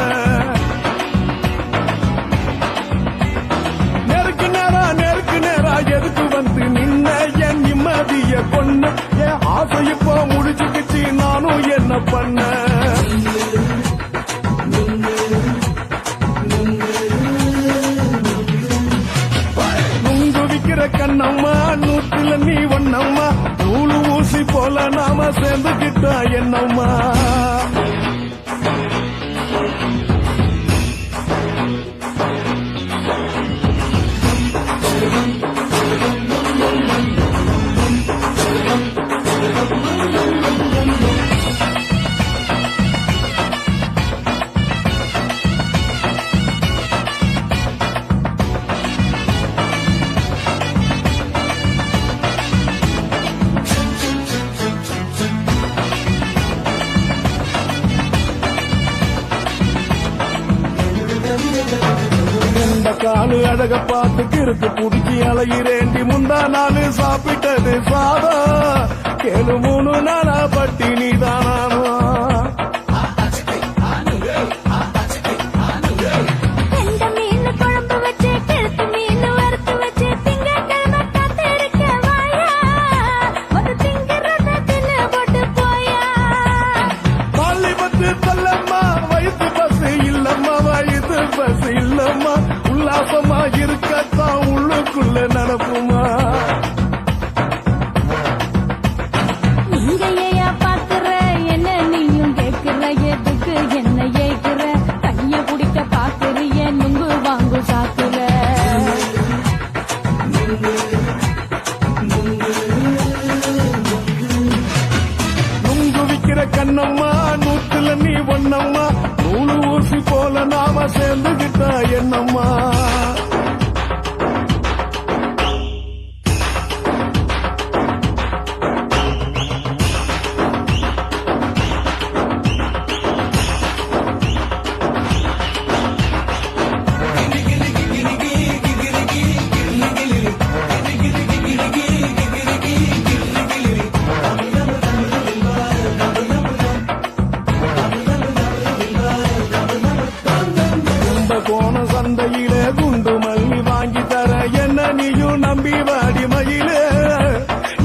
நேருக்கு நேரா எதுக்கு வந்து நின்ன என் நிம்மதிய கொன்ன என் ஆசை இப்ப முடிச்சுக்கிச்சு நானும் என்ன பண்ண நுங்கு விக்கிற கண்ணம்மா நூத்துல நீ ஒன்னம்மா நூலு ஊசி போல நாம சேர்ந்துக்கிட்டா என்னம்மா அழக பார்த்து கிறுக்கு புடிச்சி அலையிறேண்டி முந்தா நாள் சாப்பிட்டது சாதம் கேளு 3 நாளா பட்டினி தானானோ கெண்ட மீன் குழம்பு வச்சு கெளுத்து மீன் வறுத்து வச்சு திங்கட்கிழமை காத்திருக்க வாயா வந்து திங்கிறத தின்னு போட்டு போயா பள்ளி பத்து தள்ளம்மா வயிற்று பஸ் இல்லம்மா வயிற்று பஸ் இல்லம்மா உல்லாசமா இருக்கத்தான் உள்ளுக்குள்ள நடப்புமா நீங்க ஏயா பாக்குற என்ன நீயும் கேக்குற எதுக்கு என்ன ஏக்குற கைய குடிக்க பாக்குறிய நுங்கு வாங்கு சாக்குற நுங்கு விக்கிற கண்ணம்மா நூத்துல நீ ஒன்னம்மா நூலு ஊசி போல நாம சேர்ந்துகிட்டா என்னம்மா கோண சந்தையில குண்டு மல்லி வாங்கி தர என்ன நீயும் நம்பி வாடி மயிலு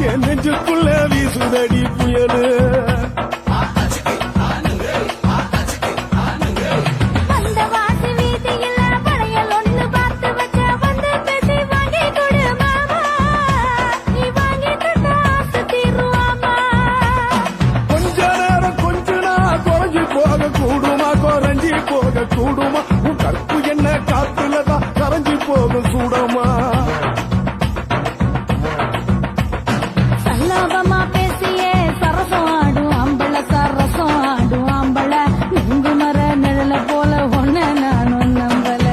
என் நெஞ்சுக்குள்ள வீசுதடி புயலு அந்த வாசி வீதியில படையல் ஒண்ணு பார்த்து வச்ச வந்து பேசி வாங்கி கொடு மாமா நீ வாங்கி தந்தா ஆசை தீருவாமா கொஞ்ச நேரம் கொஞ்ச நாள் குறைஞ்சி போக கூடுமா குறைஞ்சி போக கூடுமா உன் கற்பு என்ன காத்துலதான் கரைஞ்சி போக சூடமா சல்லாபமா பேசியே சரசம் ஆடும் அம்பள சரசம் ஆடும் அம்பள நெங்கு மர நிழல போல ஒன்ன நானும் நம்பல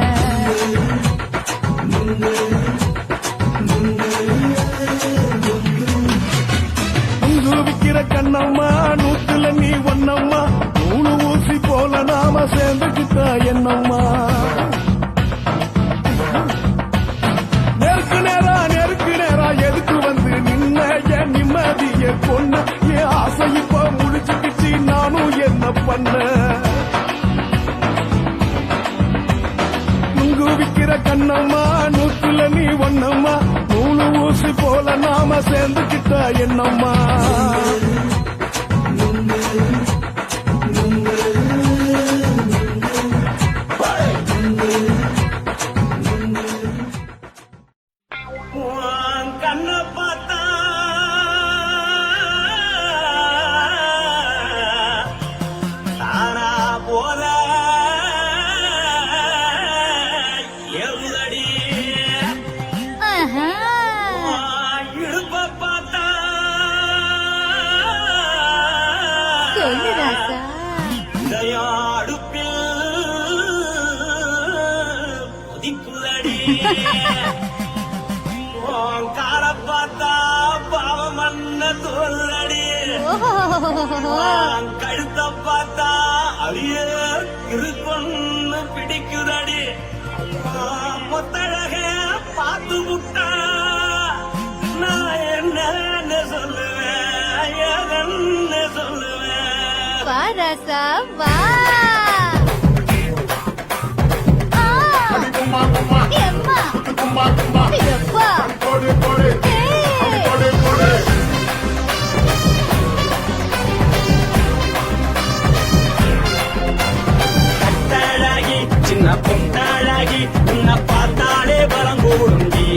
நுங்கு விக்கிற கண்ணம்மா நூத்துல நீ ஒன்னம்மா நூலு ஊசி போல நாம சேர்ந்துக்கிட்டா என்னம்மா நெருக்கு நேரா எதுக்கு வந்து நின்ன என் நிம்மதிய கொன்ன என் ஆசை இப்ப முடிச்சுக்கிச்சு நானும் என்ன பண்ண நுங்கு விக்கிற கண்ணம்மா நூத்துல நீ ஒன்னம்மா நூலு ஊசி போல நாம சேர்ந்துக்கிட்டா என்னம்மா கண்ண பார்த்தா தானா போல எவ்வளடி இடுப்ப பார்த்தா சொல்லு ராசா அடுப்பில் ஒதிக்குதடி கால பார்த்தா பாவம் மண்ண தோல்லடி கழுத்த பார்த்தா அழிய இருப்பொன்னு பிடிக்குதடி முத்தழக பார்த்து விட்டா நான் என்ன சொல்லுவேன் ஏதன்னு சொல்லுவேன் வா ராசா வா எம்மா எப்பா கட்டழகி சின்ன பொட்டழகி உன்னை பார்த்தாலே பலம் கூடுங்கி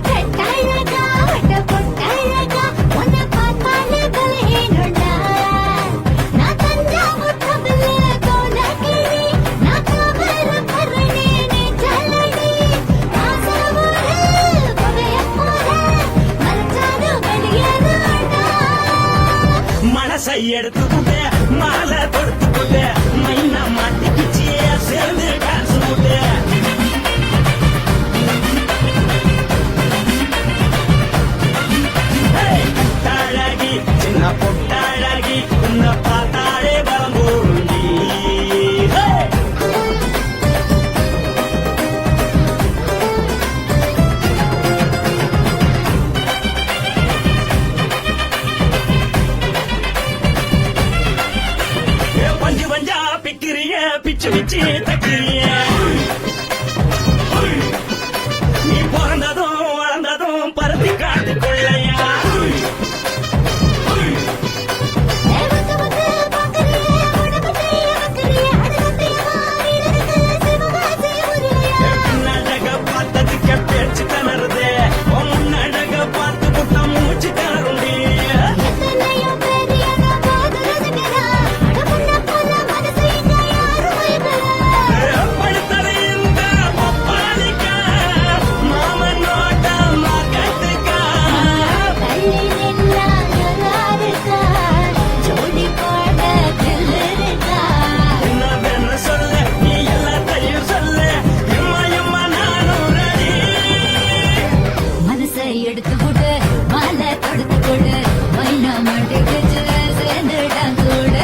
கட்டழகா வட்ட பொட்டழகா உன்னை பார்த்தாலே கலையேனுண்டா நான் தஞ்சாவூர் தமிழ கோலகிரி நான் காவல பரணி நீ ஜல்லடி ஆசைவூரில் புகைய போல மறைச்சாலும் வெளியேறாண்டா மனசை எடுத்துக்கிட்டே மாலை கொடுத்துக்கிட்டே மைனா மாட்டிக்கிச்சு சேர்ந்து டான்ஸ் விட்டு கட்டழகி சின்ன பொட்டழகி உன்னை பார்த்தாலே பலம் கூடுங்கி தவிச்சு தக்கிறிய நீ பிறந்ததும் வளர்ந்ததும் பருத்தி காட்டுக்குள்ளையா முன்னழக பார்த்ததுக்கு பேச்சு தளருது முன்னழக பார்த்து புட்ட மூச்சு தளருண்டி படுத்தது இந்த பப்பாளிக்கா மாமன் நோட்ட மாக்கட்டுக்கா என்ன சொல்ல நீ எல்லாத்தையும் சொல்ல எம்மா எம்மா நானும் ரெடி மனசை எடுத்து கொடு மாலை தொடுத்து கொடு மைனா மாட்டுக்கு சேர்ந்துட்டான் கூட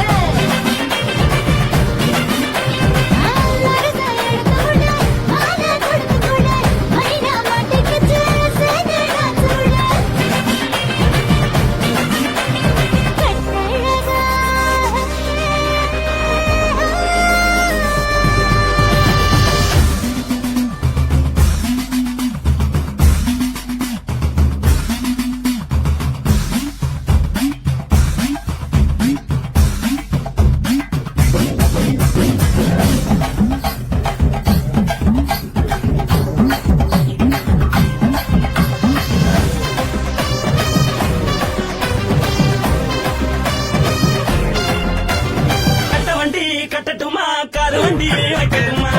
கட்ட வண்டி கட்டட்டுமா காரு வண்டி வைக்கட்டுமா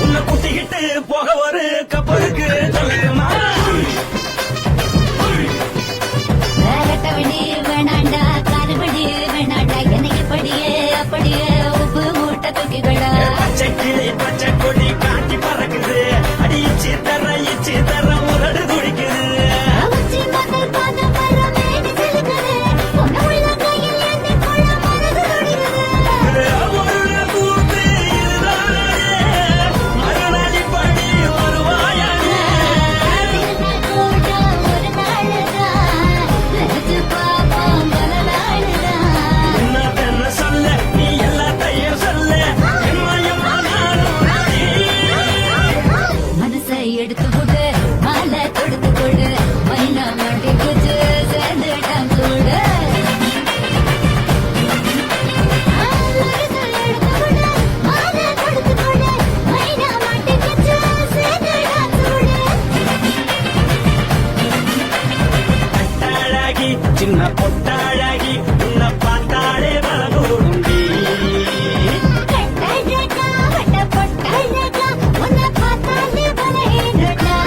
உன்னை கூட்டிக்கிட்டு போக ஒரு கப்பலுக்கு சொல்லட்டுமா வேறட்டவனே வேணாண்டா காருபடி வேணாண்டா என்னைக்கு படியே அப்படியே உப்பு மூட்டை தூக்கிக்கடா பச்சை கிளி பச்சை கொடி காட்டி பறக்குது அடி இச்சி தர உரடு துடிக்குது உச்சி மதல் பாதம் வர மேடி செலுக்குது பொண்ணு உள்ள கையில் ஏந்தி கொள்ள மனது துடிக்குது ஒரு கூத்து இதுதானே மறுநாளி படி வருவாயானே திருநாள் கூட்டம் ஒரு நாளுதான் நினைச்சு பார்ப்போம் பல நாளுதான் என்ன சொல்ல நீ எல்லாத்தையும் சொல்ல எம்மா எம்மா நானும் ready. மனசை எடுத்து கொடு மாலை தொடுத்து கொடு மைனா மாட்டி குச்சு சேர்ந்துட்டான் கூட மனசை எடுத்து கொடு மாலை தொடுத்து கொடு மைனா மாட்டி குச்சு சேர்ந்துட்டான் கூட அழகி சின்ன பொட்டாழகி உன்னை பார்த்தாலே வளர்ந்துருண்டி கட்டழகா வட்ட பொட்டழகா உன்னை பார்த்தாலே பலஹீனடா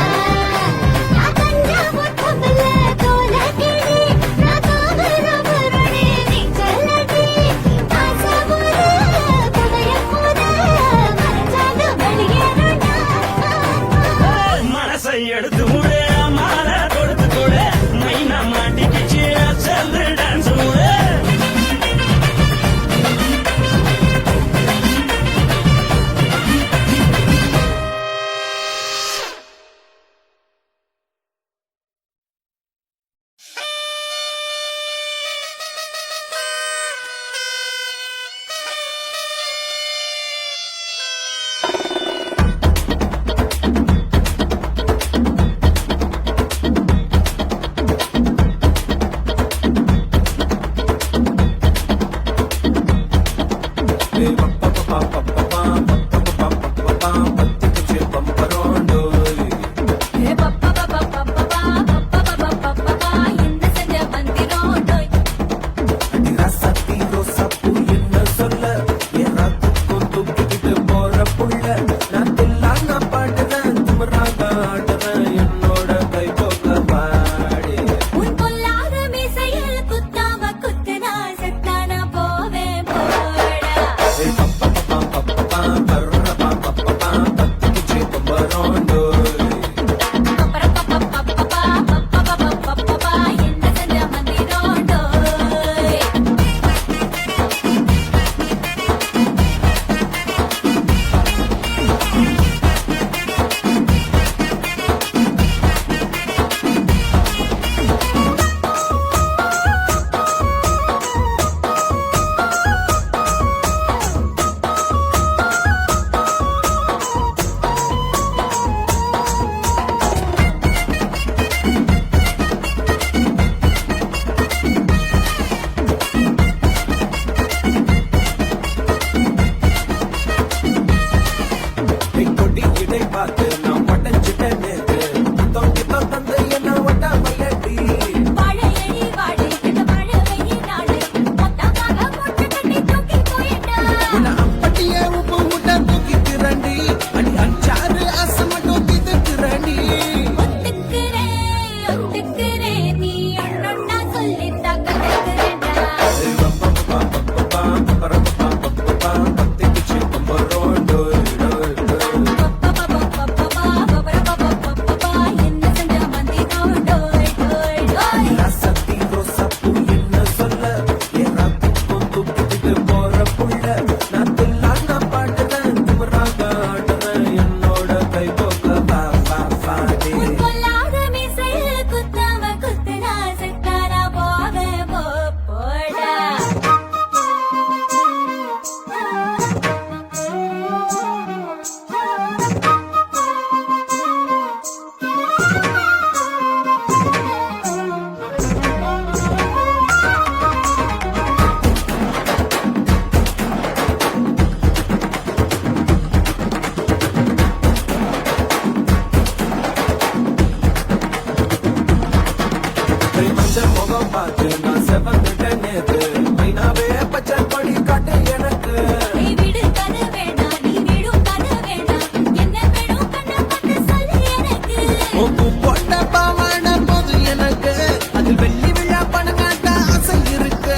மஞ்சள் முகம் பார்த்து நான் செவந்துட்டேன் நேத்து மைனாவே பச்சை கொடி காட்டு எனக்கு நீ விடு கன வேண்டாம் நீ விடும் கன வேண்டாம் என்ன வேணும் கண்ண பார்த்து சொல்லு எனக்கு உப்பு போட்ட பாவாட போது எனக்கு அதில் வெள்ளி விழா பணங்காட்ட ஆசை இருக்கு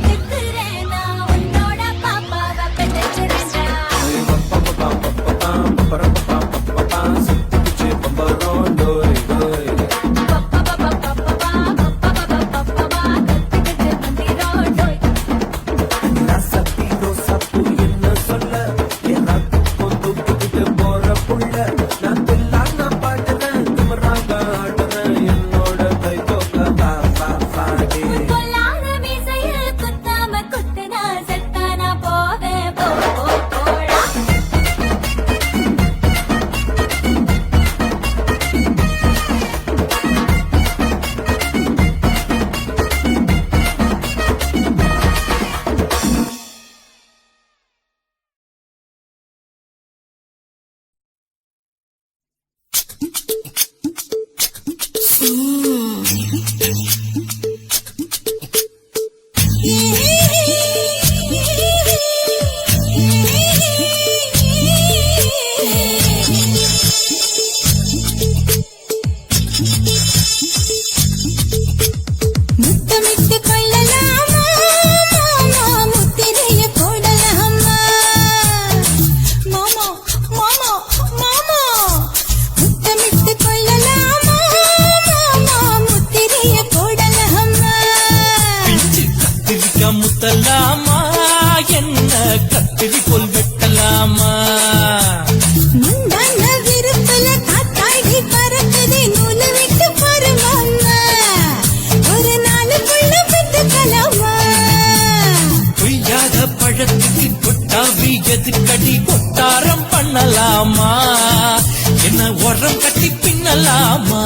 திக்குறேன் நான் உன்னோட பாப்பாவை பெற்றெடுக்கிறேன்டா சுத்திச்சு பம்பரம் டோய் டோய் சப்பீரோ சப்பு என்ன சொல்ல எனக்கு பொந்துக்கிட்டு போற புள்ள நான் தில்லான பாட்டுறேன் திமராக ஆடுறேன் என்னோட கை தோக்க பாடி கொல்லாத மீசையில் குத்தாம குத்துனா செத்தானா போவேன் போடா முத்தமிட்டு கொள்ளலாமா மாமா முத்திரைய போடலாமா மாமா மாமா மாமா முத்தமிட்டு கொள்ளலாமா மாமா முத்திரைய போடலாமா பிஞ்சு கத்திரிக்கா முத்தலாமா என்ன கத்திரி போல் வெட்டலாமா முந்தான விருப்பல காத்தாடி பறக்குதே நூலு விட்டு பருமாமா ஒரு நாளுக்குள்ள பெற்றுக்கலாமா பொய்யாத பழத்துக்கு கொட்டாவி எதுக்கடி கொட்டாரம் பண்ணலாமா என்ன உரம் கட்டி பின்னலாமா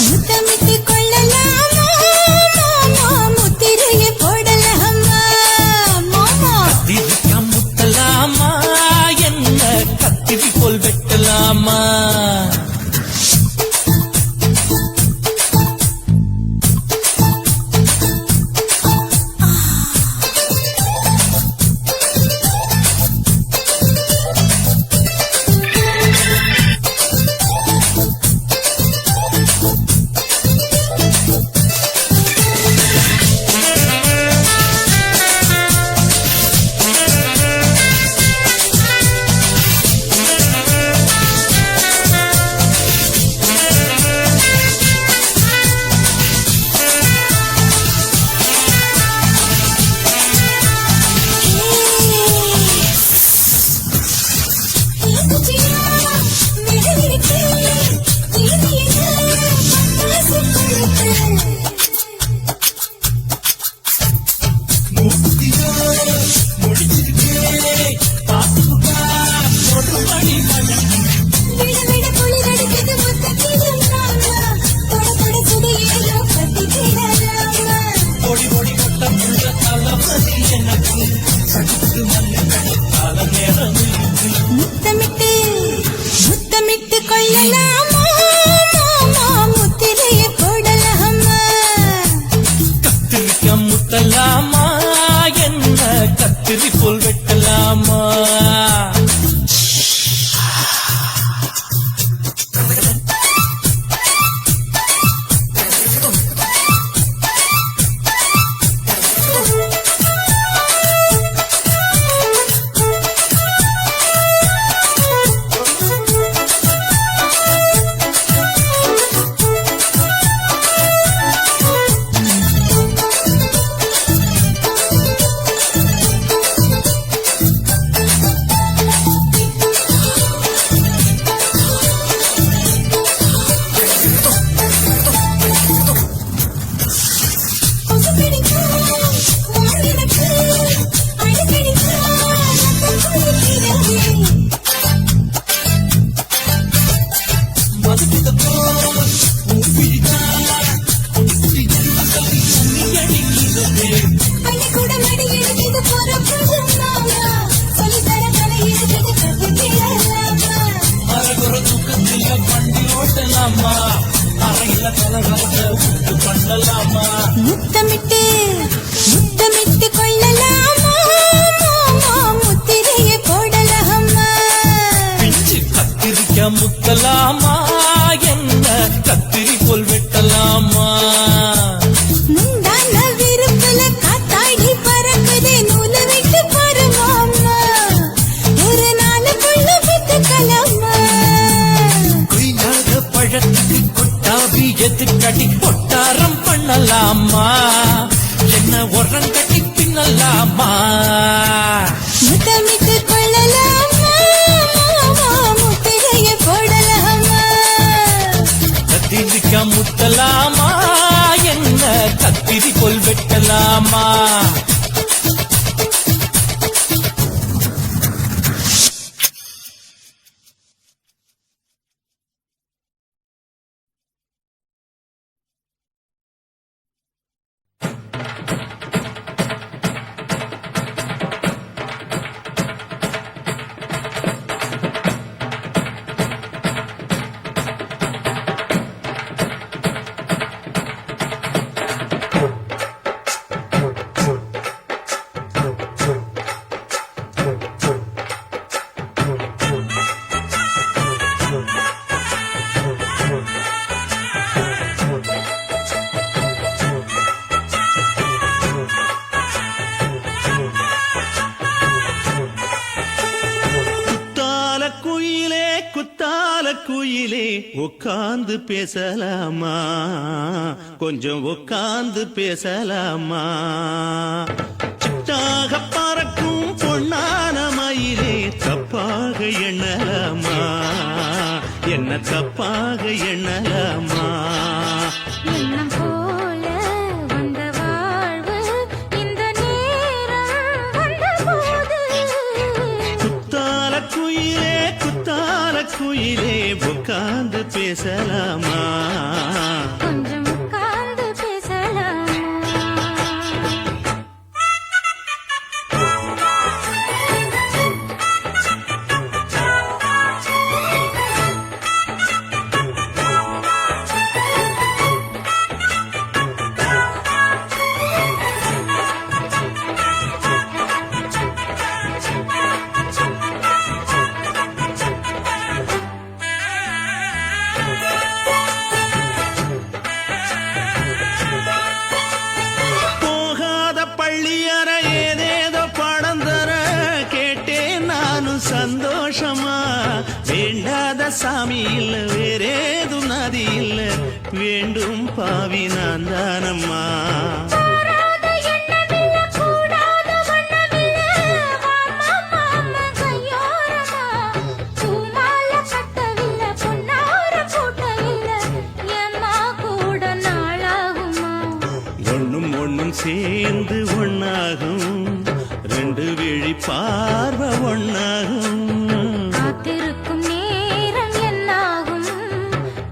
முத்தமிட்டு கொள்ளலாமா மாமா முத்திரைய போடலாமா மாமா கத்திரிக்கா முத்தலாமா என்ன கத்திரி போல் வெட்டலாமா முத்தமிட்டு முத்தமிட்டு கொள்ளலாமா மாமா முத்திரைய போடலாமா கத்திரிக்கா முத்தலாமா என்ன கத்திரி போல் வெட்டலாமா முத்தமிட்டு முத்தமிட்டு கொள்ளலாமா முத்திரையை போடலாமா பிஞ்சு கத்திரிக்க முத்தலாமா என்ன கத்திரி போல் வெட்டலாமா முந்தான விருப்புல காத்தாடி பறக்குதே நூல விட்டு பருமாமா ஒரு நாளுக்குள்ள வித்துக்கலாமா கொய்யாத பழத்துக்கு கொட்டாவி எதுக்கடி கொட்டாரம் பண்ணலாமா என்ன உரம் கட்டி பின்னலாமா முத்தமிட்டு கொள்ளலாமா முத்திரையை போடலாமா கத்திரிக்க முத்தலாமா என்ன கத்திரி போல் வெட்டலாமா குத்தால குயிலே உட்கார்ந்து பேசலாமா கொஞ்சம் உட்கார்ந்து பேசலாமா சிட்டாக பறக்கும் பொன்னான மயிலே தப்பாக எண்ணலாமா என்ன தப்பாக எண்ணலாமா எண்ணம் போல வந்த வாழ்வு இந்த நேரம் வந்தபோது குத்தால குயிலே உட்கார்ந்து பேசலாமா கொஞ்சம் உட்கார்ந்து பேசலாமா போகாத பள்ளியற ஏதேதோ படம் தர கேட்டேன் நானும் சந்தோஷமா வேண்டாத சாமி இல்ல வேறேதும் நதி இல்ல வேண்டும் பாவி நான் தானம்மா கூடாத எண்ணமில்ல கூடாத வண்ணமில்ல மாமா மாமா கையோரமா பூமால கட்டவில்லை பொன்னார கூட்டவில்லை ஏம்மா கூட நாளாகுமா ஒண்ணும் சேர்ந்து ஒண்ணாகும் ரெண்டு விழி பார்வை ஒண்ணாகும் காத்திருக்கும் நேரம் என்னாகும்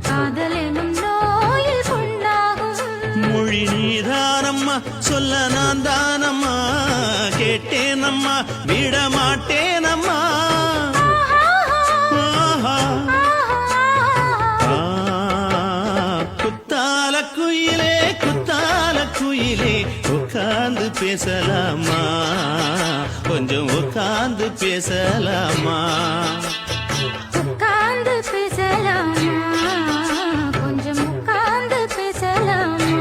காதல் எனும் நோயில் புண்ணாகும் மொழி நீதானம்மா சொல்ல நான் தானம்மா கேட்டேனம்மா விட மாட்டேனம்மா ஆஹா. ஆ, குத்தால குயிலே உட்கார்ந்து பேசலாமா கொஞ்சம் உட்கார்ந்து பேசலாமா உட்கார்ந்து பேசலாமா கொஞ்சம் உட்கார்ந்து பேசலாமா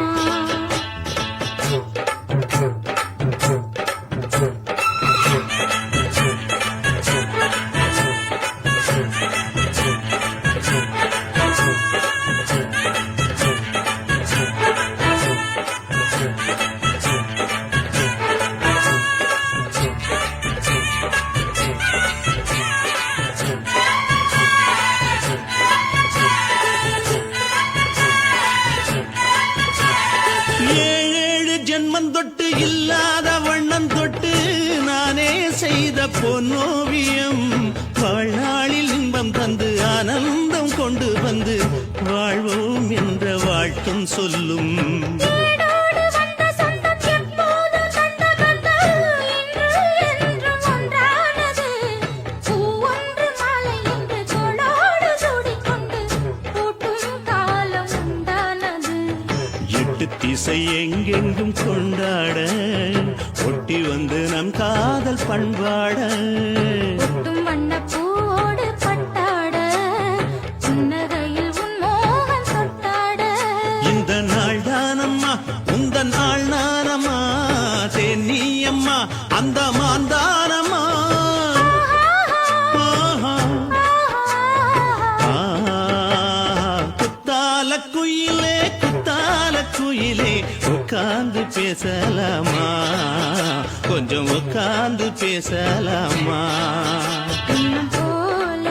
ஏழேழு ஜென்மம் தொட்டு இல்லாத வண்ணம் தொட்டு நானே செய்த பொன்னோவியம் வாழ்நாளில் இன்பம் தந்து ஆனந்தம் கொண்டு வந்து வாழ்வோம் என்ற வாழ்த்தும் சொல்லும் ஏடோடு வந்த சொந்தம் எப்போது தந்த பந்தம் இன்று என்றும் ஒன்றானது பூ ஒன்று மாலை என்று தோளோடு சூடிக்கொண்டு பூட்டும் காலம் உண்டானது திசை எங்கெங்கும் கொண்டாட ஒட்டி வந்து நம் காதல் பண்பாட ஒட்டும் வண்ணப்பூவோடு பட்டாட புன்னகையில் உன் மோகன் தொட்டாட இந்த நாள் தானம்மா உந்த நாள் நானம்மா தேனி அம்மா அந்த மாந்தானம்மா குத்தால குயிலே உட்கார்ந்து பேசலாமா கொஞ்சம் உட்கார்ந்து பேசலாமா இன்னும் போல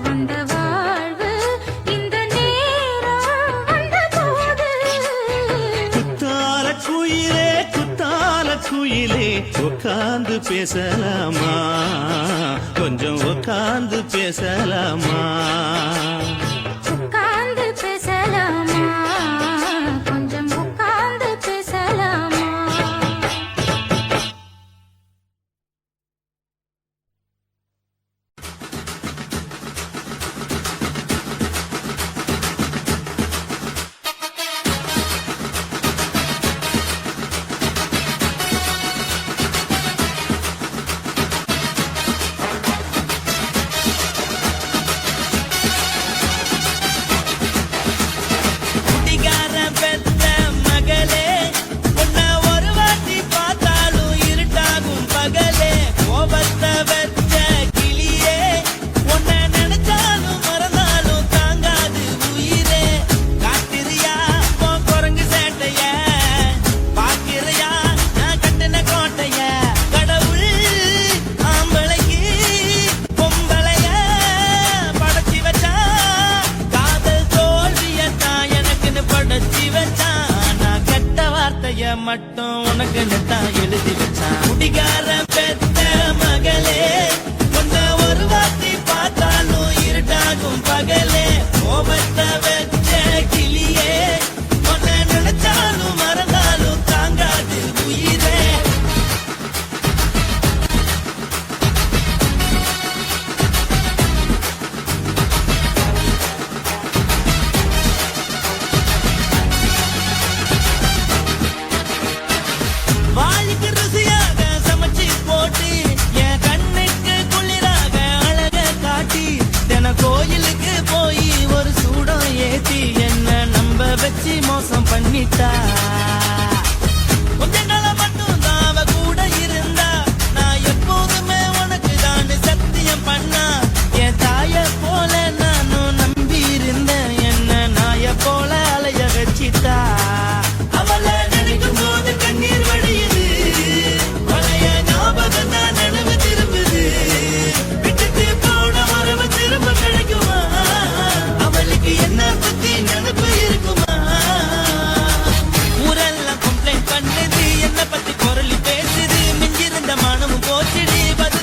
வந்த வாழ்வு இந்த நேரம் வந்தபோது குத்தால குயிலே உட்கார்ந்து பேசலாமா கொஞ்சம் உட்கார்ந்து பேசலாமா உட்கார்ந்து பேசலாமா கொஞ்சம் உட்கார்ந்து பேசலாமா குட்டிக்காரன் பெத்த மகளே உன்னை ஒரு வாட்டி பார்த்தாலும் இருட்டாகும் பகலே கோபத்தை வச்ச கிளியே உன்னை நினைச்சாலும் மறந்தாலும் தாங்காது உயிரே காட்டுறியா உன் குரங்கு சேட்டைய பாக்கிறியா நான் கட்டின கோட்டைய கடவுள் ஆம்பளைக்கு பொம்பளைய படைச்சி வச்சா காதல் தோல்வியத்தான் எனக்குன்னு படைச்சி வச்சான் நான் கெட்ட வார்த்தைய மட்டும் உனக்குன்னு தான் எழுதி வச்சான் குடிகார பெத்த மகளே உன்னை ஒரு வாட்டி பார்த்தாலும் இருட்டாகும் பகலே கோபத்தை வச்ச கிளியே உன்னை நினைச்சாலும் மறந்தாலும் தாங்காது உயிரே வாய்க்கு ருசியாக சமைச்சு போட்டு என் கண்ணுக்கு குளிராக அழக காட்டி தின கோயிலுக்கு போய் ஒரு சூடம் ஏத்தி என்ன நம்ப வச்சு மோசம் பண்ணிட்டா கொஞ்ச நாள மட்டும் தான் அவ கூட இருந்தா நான் எப்போதுமே உனக்கு தான் சத்தியம் பண்ணா என் தாய போல நானும் நம்பி இருந்தேன் என்ன நாய போல அலைய வச்சிட்டா அவளை நினைக்கும் போது கண்ணீர் வடியுது பழைய ஞாபகம் தான் நினைவு திரும்புது விட்டுட்டு போன உறவு திரும்ப கிடைக்குமா அவளுக்கு என்ன பத்தி நினைப்பு இருக்குமா ஊரெல்லாம் கம்ப்ளைண்ட் பண்ணுது என்ன பத்தி குரலி பேசுது மிஞ்சிருந்த மானமும் போச்சுடி பதில்